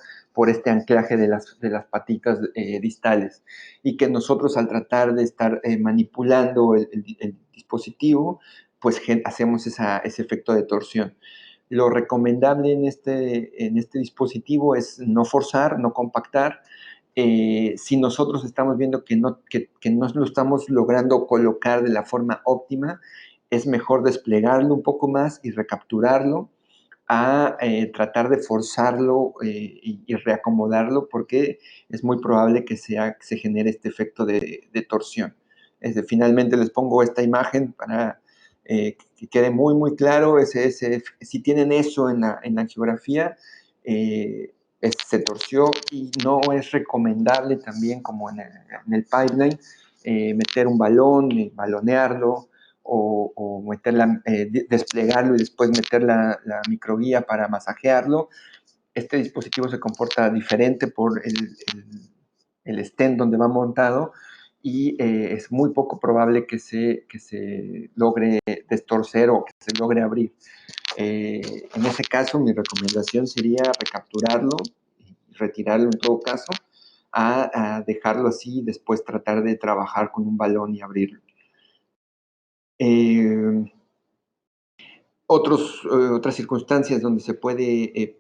[SPEAKER 2] este anclaje de las patitas distales. Y que nosotros al tratar de estar manipulando el dispositivo, pues hacemos ese efecto de torsión. Lo recomendable en este dispositivo es no forzar, no compactar. Si nosotros estamos viendo que no lo estamos logrando colocar de la forma óptima, es mejor desplegarlo un poco más y recapturarlo a tratar de forzarlo y reacomodarlo porque es muy probable que se genere este efecto de torsión. Finalmente les pongo esta imagen para que quede muy, muy claro. Si tienen eso en la angiografía, se torció y no es recomendable también, como en el pipeline, meter un balón, balonearlo o desplegarlo y después meter la microguía para masajearlo. Este dispositivo se comporta diferente por el stent donde va montado y es muy poco probable que se logre destorcer o que se logre abrir. En ese caso, mi recomendación sería recapturarlo y retirarlo en todo caso, a dejarlo así y después tratar de trabajar con un balón y abrirlo. Otras circunstancias donde se puede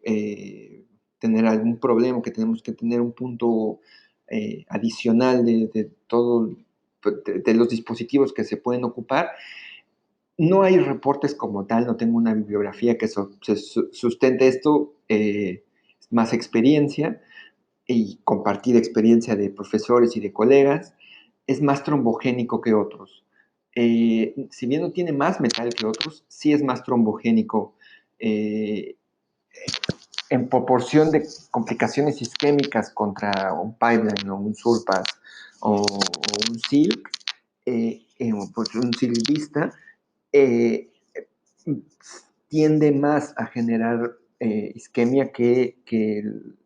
[SPEAKER 2] tener algún problema, que tenemos que tener un punto adicional de los dispositivos que se pueden ocupar. No hay reportes como tal, no tengo una bibliografía que sustente esto, más experiencia y compartir experiencia de profesores y de colegas. Es más trombogénico que otros. Si bien no tiene más metal que otros, sí es más trombogénico en proporción de complicaciones isquémicas contra un pipeline o un surpass o un silk, pues un silk vista, tiende más a generar isquemia que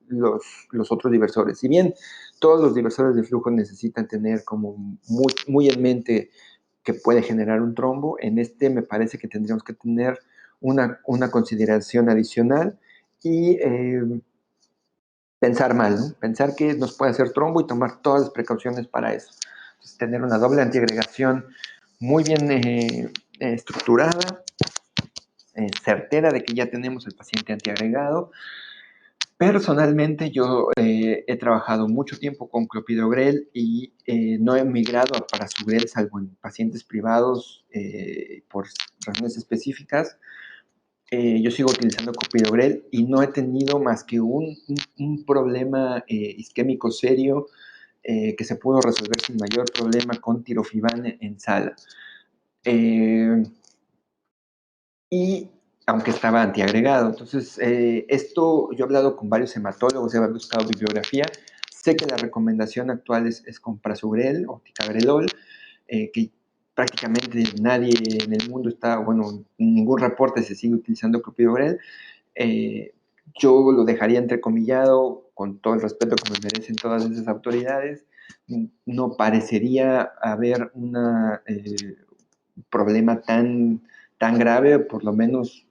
[SPEAKER 2] los otros diversores. Si bien todos los diversores de flujo necesitan tener como muy, muy en mente que puede generar un trombo, en este me parece que tendríamos que tener una consideración adicional y pensar mal, ¿no? Pensar que nos puede hacer trombo y tomar todas las precauciones para eso. Entonces, tener una doble antiagregación muy bien estructurada, certera de que ya tenemos el paciente antiagregado. Personalmente, yo he trabajado mucho tiempo con clopidogrel y no he migrado a parasugrel, salvo en pacientes privados por razones específicas. Yo sigo utilizando clopidogrel y no he tenido más que un problema isquémico serio que se pudo resolver sin mayor problema con tirofiban en sala. Y aunque estaba antiagregado. Entonces, esto, yo he hablado con varios hematólogos, he buscado bibliografía, sé que la recomendación actual es con prasugrel o ticagrelol, que prácticamente nadie en el mundo está, bueno, ningún reporte se sigue utilizando clopidogrel. Yo lo dejaría entrecomillado, con todo el respeto que me merecen todas esas autoridades. No parecería haber un problema tan grave, por lo menos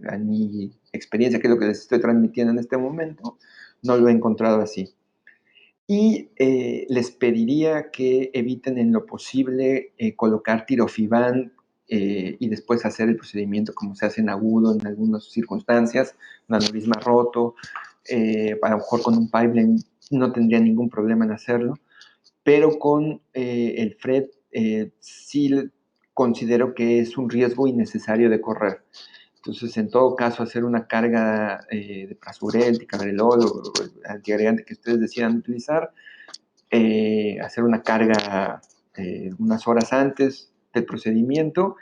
[SPEAKER 2] a mi experiencia, que es lo que les estoy transmitiendo en este momento, no lo he encontrado así. Y les pediría que eviten en lo posible colocar tirofiban y después hacer el procedimiento como se hace en agudo en algunas circunstancias, un aneurisma roto, a lo mejor con un pipeline no tendría ningún problema en hacerlo, pero con el FRED sí considero que es un riesgo innecesario de correr. Entonces, en todo caso, hacer una carga de Prasurel, Ticagrelol o el antiagregante que ustedes decidan utilizar, hacer una carga unas horas antes del procedimiento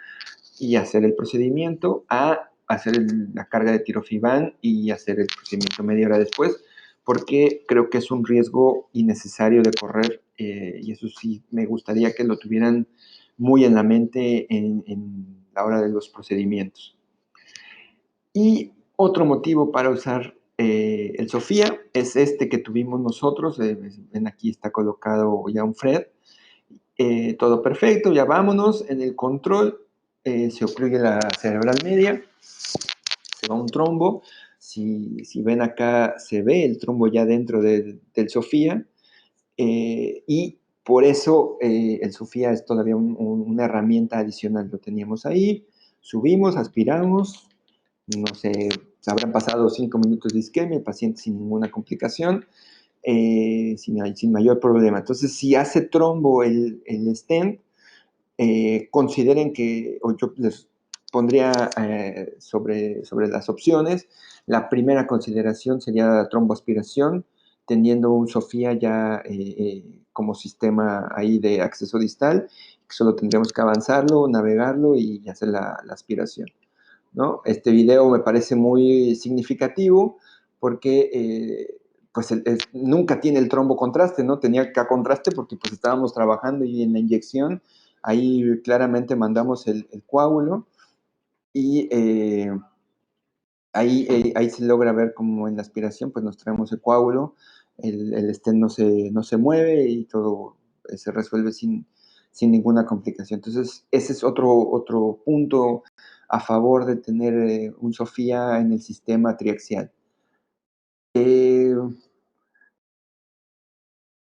[SPEAKER 2] y hacer el procedimiento a hacer la carga de tirofiban y hacer el procedimiento media hora después, porque creo que es un riesgo innecesario de correr y eso sí me gustaría que lo tuvieran muy en la mente en la hora de los procedimientos. Y otro motivo para usar el Sofía es este que tuvimos nosotros. Ven, aquí está colocado ya un FRED. Todo perfecto, ya vámonos. En el control se ocluye la cerebral media, se va un trombo. Si ven acá, se ve el trombo ya dentro del Sofía. Y por eso el Sofía es todavía una herramienta adicional. Lo teníamos ahí, subimos, aspiramos, no sé, se habrán pasado 5 minutos de isquemia, el paciente sin ninguna complicación, sin mayor problema. Entonces, si hace trombo el stent, consideren que, o yo les pondría sobre las opciones, la primera consideración sería la tromboaspiración, teniendo un Sofía ya como sistema ahí de acceso distal, solo tendríamos que avanzarlo, navegarlo y hacer la aspiración, ¿no? Este video me parece muy significativo porque pues nunca tiene el trombo contraste, ¿no? Tenía que contraste porque pues estábamos trabajando y en la inyección ahí claramente mandamos el coágulo y ahí se logra ver como en la aspiración pues nos traemos el coágulo, el stent no se mueve y todo se resuelve sin ninguna complicación. Entonces ese es otro punto a favor de tener un Sofía en el sistema triaxial.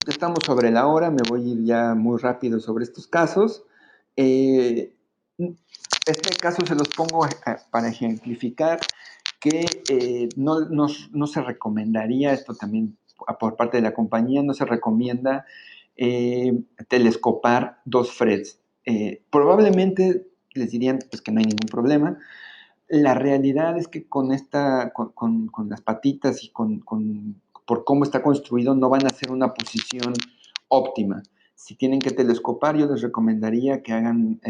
[SPEAKER 2] Estamos sobre la hora, me voy a ir ya muy rápido sobre estos casos. Este caso se los pongo para ejemplificar que no se recomendaría, esto también por parte de la compañía, no se recomienda telescopar dos FREDs. Probablemente les dirían pues, que no hay ningún problema. La realidad es que con las patitas y por cómo está construido, no van a ser una posición óptima. Si tienen que telescopar, yo les recomendaría que hagan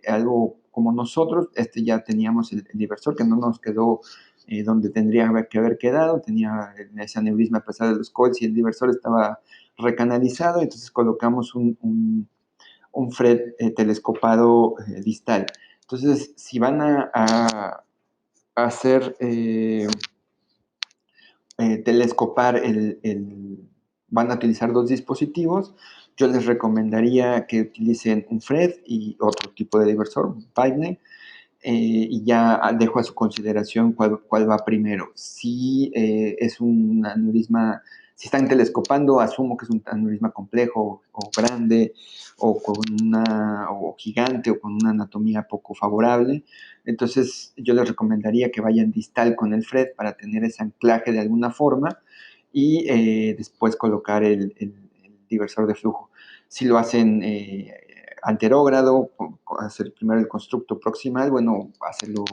[SPEAKER 2] algo como nosotros. Ya teníamos el diversor que no nos quedó donde tendría que haber quedado, tenía ese aneurisma a pesar de los coils y el diversor estaba recanalizado, entonces colocamos un FRED telescopado distal. Entonces, si van a hacer telescopar van a utilizar dos dispositivos, yo les recomendaría que utilicen un FRED y otro tipo de diversor, un pipeline, y ya dejo a su consideración cuál va primero. Si es un aneurisma, si están telescopando, asumo que es un aneurisma complejo o grande o gigante o con una anatomía poco favorable. Entonces yo les recomendaría que vayan distal con el FRED para tener ese anclaje de alguna forma y después colocar el diversor de flujo. Si lo hacen anterógrado, hacer primero el constructo proximal, bueno, hacerlo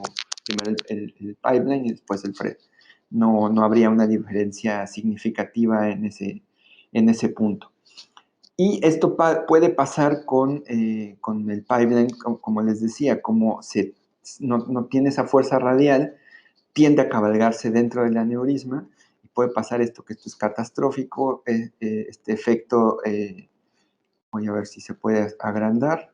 [SPEAKER 2] primero el pipeline y después el FRED. No habría una diferencia significativa en ese punto. Y esto puede pasar con el pipeline, como les decía, como no tiene esa fuerza radial, tiende a cabalgarse dentro del aneurisma y puede pasar esto, que esto es catastrófico, este efecto, voy a ver si se puede agrandar,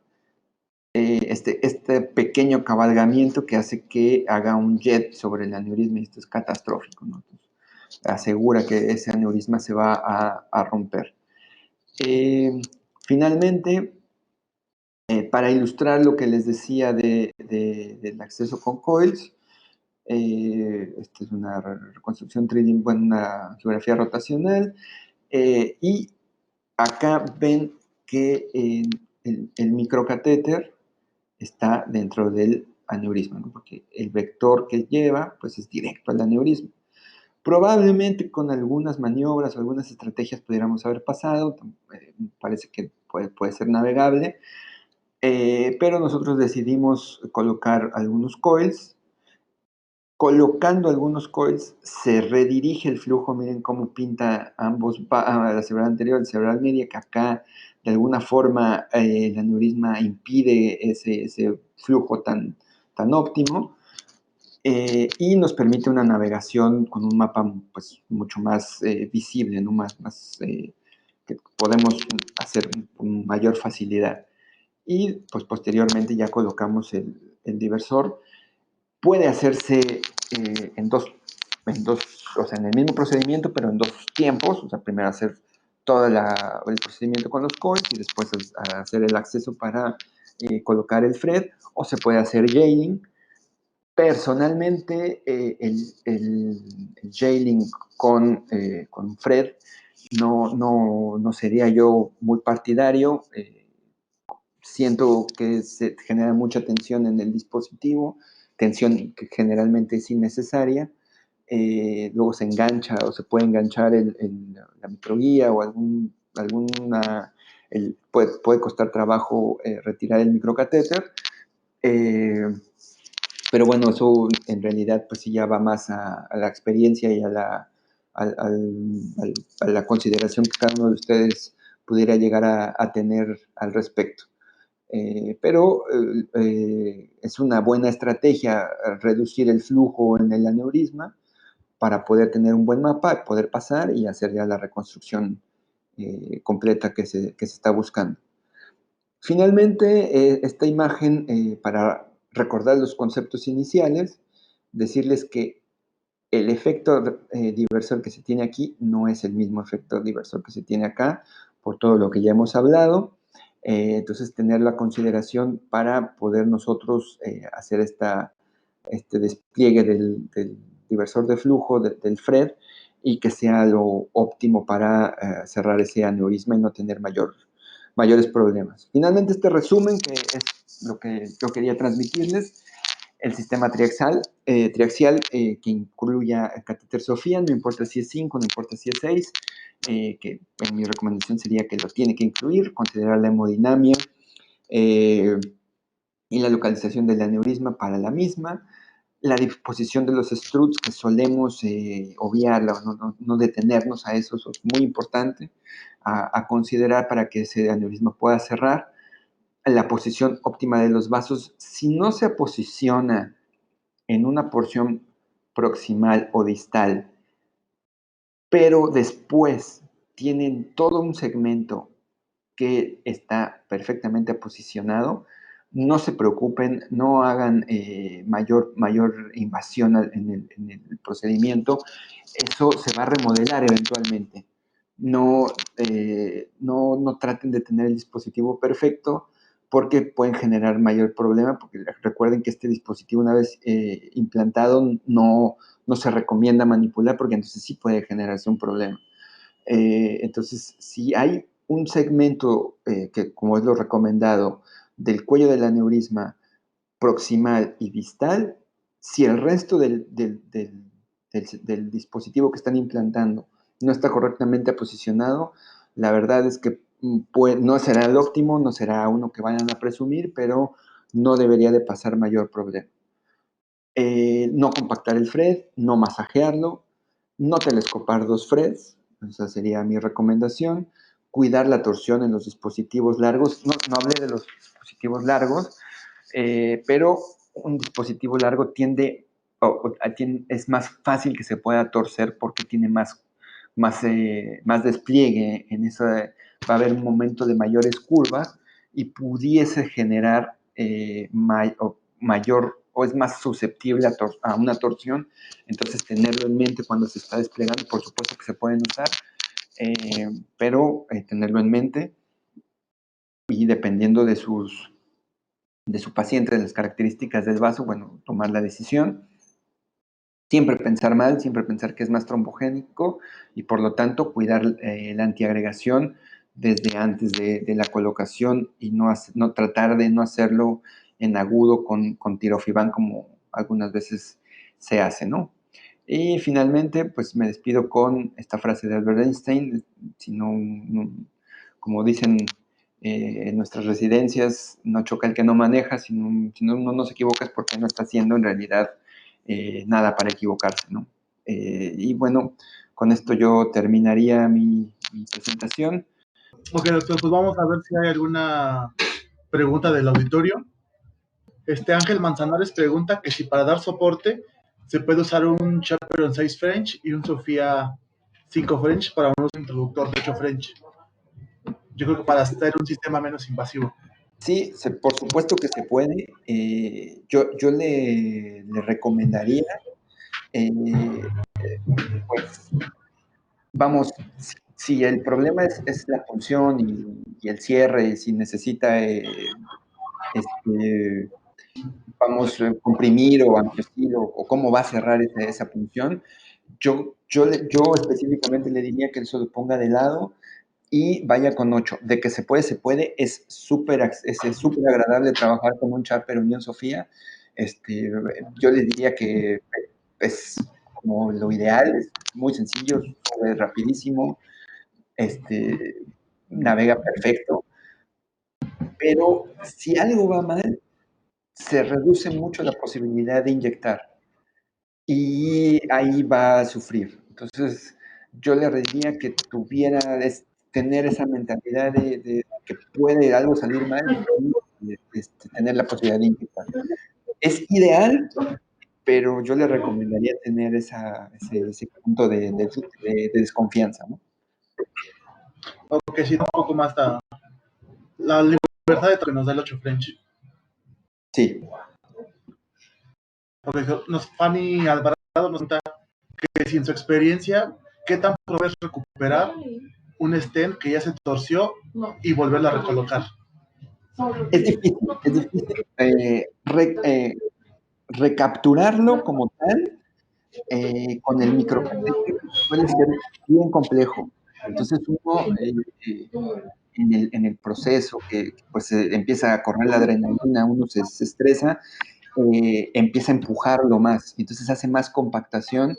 [SPEAKER 2] este pequeño cabalgamiento que hace que haga un jet sobre el aneurisma y esto es catastrófico, ¿no? Entonces, asegura que ese aneurisma se va a romper. Finalmente, para ilustrar lo que les decía del acceso con coils, esta es una reconstrucción 3D, bueno, una geografía rotacional, y acá ven que el microcatéter está dentro del aneurisma, ¿no? Porque el vector que lleva pues es directo al aneurisma. Probablemente con algunas maniobras o algunas estrategias pudiéramos haber pasado, parece que puede ser navegable, pero nosotros decidimos colocar algunos coils. Colocando algunos coils se redirige el flujo, miren cómo pinta ambos, la cerebral anterior y la cerebral media, que acá de alguna forma el aneurisma impide ese flujo tan óptimo. Y nos permite una navegación con un mapa pues, mucho más visible, ¿no? Que podemos hacer con mayor facilidad. Y pues posteriormente ya colocamos el diversor. Puede hacerse o sea, en el mismo procedimiento, pero en dos tiempos. O sea, primero hacer todo el procedimiento con los coils y después hacer el acceso para colocar el FRED, o se puede hacer jailing. Personalmente, el jailing con FRED no sería yo muy partidario. Siento que se genera mucha tensión en el dispositivo, tensión que generalmente es innecesaria. Luego se engancha o se puede enganchar la microguía o puede costar trabajo retirar el microcatéter. Pero bueno, eso en realidad pues sí ya va más a la experiencia y a la consideración que cada uno de ustedes pudiera llegar a tener al respecto. Pero es una buena estrategia reducir el flujo en el aneurisma para poder tener un buen mapa, poder pasar y hacer ya la reconstrucción completa que se está buscando. Finalmente, esta imagen, para recordar los conceptos iniciales, decirles que el efecto diversor que se tiene aquí no es el mismo efecto diversor que se tiene acá, por todo lo que ya hemos hablado. Entonces, tener la consideración para poder nosotros hacer este despliegue del diversor de flujo, del FRED, y que sea lo óptimo para cerrar ese aneurisma y no tener mayores problemas. Finalmente, este resumen, que es lo que yo quería transmitirles, el sistema triaxial, que incluya catéter Sofía, no importa si es 5, no importa si es 6, que en mi recomendación sería que lo tiene que incluir, considerar la hemodinamia y la localización del aneurisma para la misma, la disposición de los struts, que solemos obviar, no detenernos a eso es muy importante a considerar para que ese aneurisma pueda cerrar. La posición óptima de los vasos, si no se posiciona en una porción proximal o distal, pero después tienen todo un segmento que está perfectamente posicionado, no se preocupen, no hagan mayor invasión en el procedimiento. Eso se va a remodelar eventualmente. No traten de tener el dispositivo perfecto, porque pueden generar mayor problema, porque recuerden que este dispositivo, una vez implantado, no se recomienda manipular, porque entonces sí puede generarse un problema. Entonces, si hay un segmento que, como es lo recomendado, del cuello del aneurisma proximal y distal, si el resto del dispositivo que están implantando no está correctamente posicionado, la verdad es que no será el óptimo, no será uno que vayan a presumir, pero no debería de pasar mayor problema. No compactar el FRED, no masajearlo, no telescopar 2 FREDs, esa sería mi recomendación. Cuidar la torsión en los dispositivos largos. No hablé de los dispositivos largos, pero un dispositivo largo es más fácil que se pueda torcer porque tiene más despliegue. Va a haber un momento de mayores curvas y pudiese generar mayor, o es más susceptible a una torsión. Entonces, tenerlo en mente cuando se está desplegando. Por supuesto que se pueden usar, pero tenerlo en mente, y dependiendo de su paciente, de las características del vaso, bueno, tomar la decisión. Siempre pensar mal, siempre pensar que es más trombogénico, y por lo tanto cuidar la antiagregación desde antes de la colocación, y no tratar de no hacerlo en agudo con tirofiban, como algunas veces se hace, ¿no? Y finalmente, pues me despido con esta frase de Albert Einstein: si como dicen en nuestras residencias, no choca el que no maneja, si uno no se equivoca es porque no está haciendo en realidad nada para equivocarse, ¿no? Y bueno, con esto yo terminaría mi presentación.
[SPEAKER 1] Ok, doctor, pues vamos a ver si hay alguna pregunta del auditorio. Ángel Manzanares pregunta que si para dar soporte se puede usar un Chaperon 6 French y un Sofía 5 French para un uso introductor de 8 French. Yo creo que para hacer un sistema menos invasivo.
[SPEAKER 2] Sí, por supuesto que se puede. Yo le recomendaría, pues, vamos, si el problema es la función y el cierre, si necesita, este, vamos, comprimir o amplificir o cómo va a cerrar esa función, yo específicamente le diría que eso lo ponga de lado y vaya con 8. De que se puede, se puede. Es súper agradable trabajar con un Sharper Unión Sofía. Yo les diría que es como lo ideal, es muy sencillo, es rapidísimo, navega perfecto, pero si algo va mal, se reduce mucho la posibilidad de inyectar y ahí va a sufrir. Entonces, yo le diría que tener esa mentalidad de que puede algo salir mal y tener la posibilidad de inyectar. Es ideal, pero yo le recomendaría tener ese punto de desconfianza, ¿no?
[SPEAKER 1] Ok, sí, un poco más la libertad de que nos da el 8 French.
[SPEAKER 2] Sí.
[SPEAKER 1] Ok, Fanny Alvarado nos pregunta que si en su experiencia, ¿qué tan probable es recuperar un stent que ya se torció y volverlo a recolocar?
[SPEAKER 2] Es difícil recapturarlo como tal con el microcatéter suele ser bien complejo. Entonces uno en el proceso que pues empieza a correr la adrenalina, uno se estresa, empieza a empujarlo más, entonces hace más compactación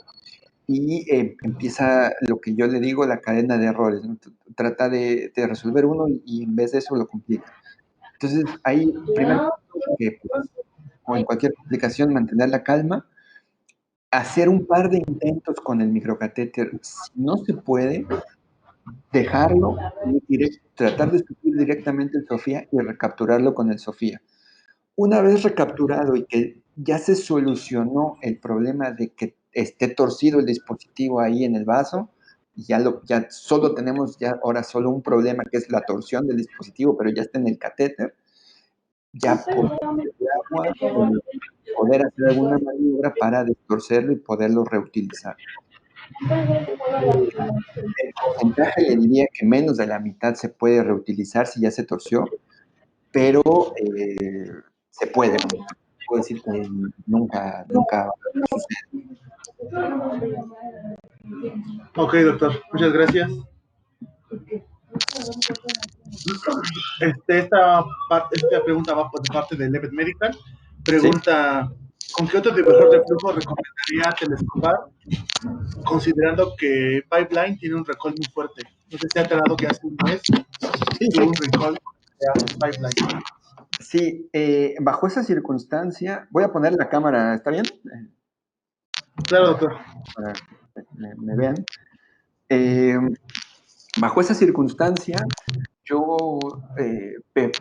[SPEAKER 2] y empieza lo que yo le digo la cadena de errores, ¿no? Trata de resolver uno y en vez de eso lo complica. Entonces ahí, primero que pues, o en cualquier complicación, mantener la calma, hacer un par de intentos con el microcatéter. Si no se puede, dejarlo, tratar de subir directamente el Sofía y recapturarlo con el Sofía. Una vez recapturado y que ya se solucionó el problema de que esté torcido el dispositivo ahí en el vaso, ya solo tenemos ahora solo un problema que es la torsión del dispositivo, pero ya está en el catéter, ya podemos meter agua o poder hacer alguna maniobra para destorcerlo y poderlo reutilizar. El porcentaje le diría que menos de la mitad se puede reutilizar si ya se torció, pero se puede. No puedo decir que nunca sucede.
[SPEAKER 1] Ok, doctor, muchas gracias. Esta pregunta va por parte de Levet Medical.
[SPEAKER 2] ¿Sí?
[SPEAKER 1] Pregunta, ¿con qué otro diversor de flujo recomendaría telescopar, considerando que Pipeline tiene un recall muy fuerte? No sé si ha enterado que hace un mes
[SPEAKER 2] Sí,
[SPEAKER 1] tuvo un recall de Pipeline.
[SPEAKER 2] sí, bajo esa circunstancia, voy a poner la cámara, ¿está bien?
[SPEAKER 1] Claro, doctor.
[SPEAKER 2] Para que me vean. Bajo esa circunstancia, yo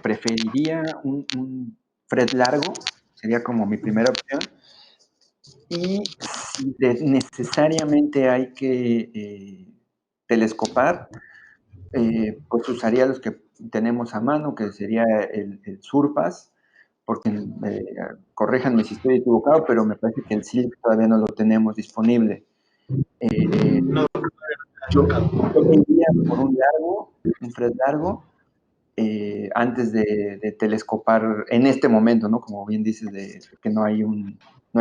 [SPEAKER 2] preferiría un FRED largo, sería como mi primera opción. Y si necesariamente hay que telescopar, pues usaría los que tenemos a mano, que sería el Surpass, porque corríjanme si estoy equivocado, pero me parece que el Silk todavía no lo tenemos disponible.
[SPEAKER 1] No,
[SPEAKER 2] Yo me iría por un FRED largo, antes de telescopar en este momento, ¿no? Como bien dices, de que no hay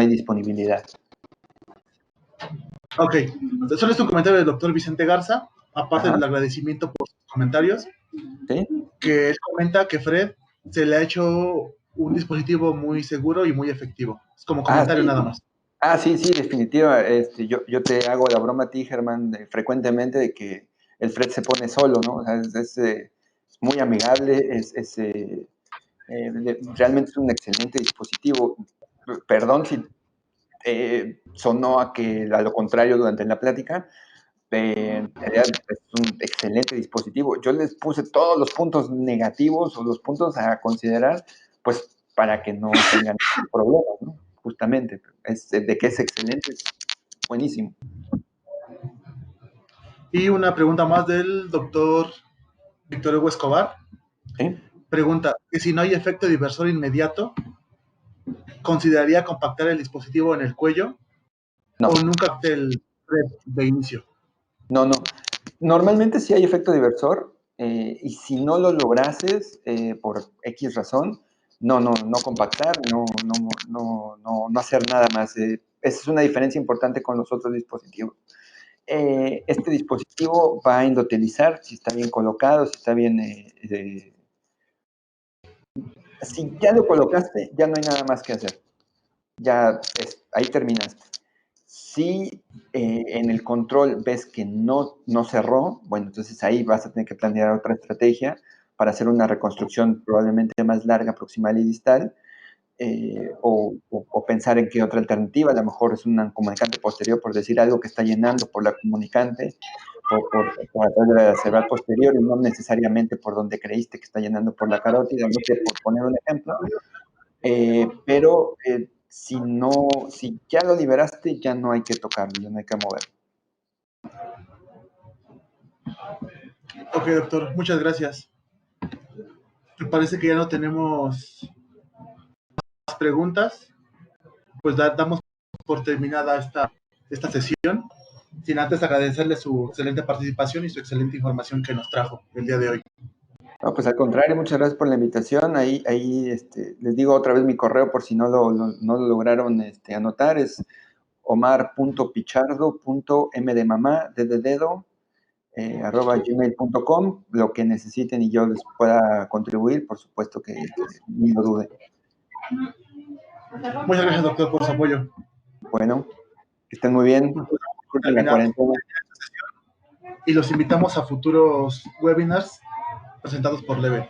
[SPEAKER 2] disponibilidad.
[SPEAKER 1] ok, solo es un comentario del doctor Vicente Garza, aparte
[SPEAKER 2] Ajá.
[SPEAKER 1] del agradecimiento por sus comentarios,
[SPEAKER 2] ¿Sí?
[SPEAKER 1] que él comenta que Fred se le ha hecho un dispositivo muy seguro y muy efectivo. Es como
[SPEAKER 2] Ah,
[SPEAKER 1] comentario
[SPEAKER 2] sí.
[SPEAKER 1] nada más.
[SPEAKER 2] Sí, sí, definitiva. Yo te hago la broma a ti, Germán, frecuentemente de que el Fred se pone solo, ¿no? O sea, es muy amigable, realmente es un excelente dispositivo. Perdón si sonó a lo contrario durante la plática. En realidad es un excelente dispositivo. Yo les puse todos los puntos negativos o los puntos a considerar, pues para que no tengan problemas, ¿no? Justamente, de que es excelente, es buenísimo.
[SPEAKER 1] Y una pregunta más del doctor Víctor Hugo Escobar.
[SPEAKER 2] ¿Sí?
[SPEAKER 1] Pregunta, que si no hay efecto diversor inmediato, ¿consideraría compactar el dispositivo en el cuello
[SPEAKER 2] No,
[SPEAKER 1] o nunca el red de inicio?
[SPEAKER 2] no. Normalmente sí hay efecto diversor, y si no lo lograses por X razón, no compactar, no hacer nada más. Esa es una diferencia importante con los otros dispositivos. Este dispositivo va a endotelizar si está bien colocado, si está bien... si ya lo colocaste, ya no hay nada más que hacer. Ahí terminaste. Si en el control ves que no cerró, bueno, entonces ahí vas a tener que planear otra estrategia para hacer una reconstrucción probablemente más larga, proximal y distal, o pensar en qué otra alternativa, a lo mejor es un comunicante posterior, por decir algo que está llenando por la comunicante, por atrás de la cervical posterior y no necesariamente por donde creíste que está llenando por la carótida, no sé, por poner un ejemplo. Pero si ya lo liberaste, ya no hay que tocarlo, ya no hay que moverlo.
[SPEAKER 1] Ok, doctor, muchas gracias. Me parece que ya no tenemos más preguntas. Pues damos por terminada esta sesión, sin antes agradecerle su excelente participación y su excelente información que nos trajo el día de hoy.
[SPEAKER 2] No, pues al contrario, muchas gracias por la invitación. Ahí les digo otra vez mi correo por si no lo lograron anotar, es omar.pichardo.m de mamá, d de dedo, @gmail.com. Lo que necesiten y yo les pueda contribuir, por supuesto que ni lo dude.
[SPEAKER 1] Muchas gracias, doctor, por su apoyo.
[SPEAKER 2] Bueno, que estén muy bien. Disfruten la
[SPEAKER 1] Terminamos
[SPEAKER 2] cuarentena.
[SPEAKER 1] y los invitamos a futuros webinars presentados por Leve.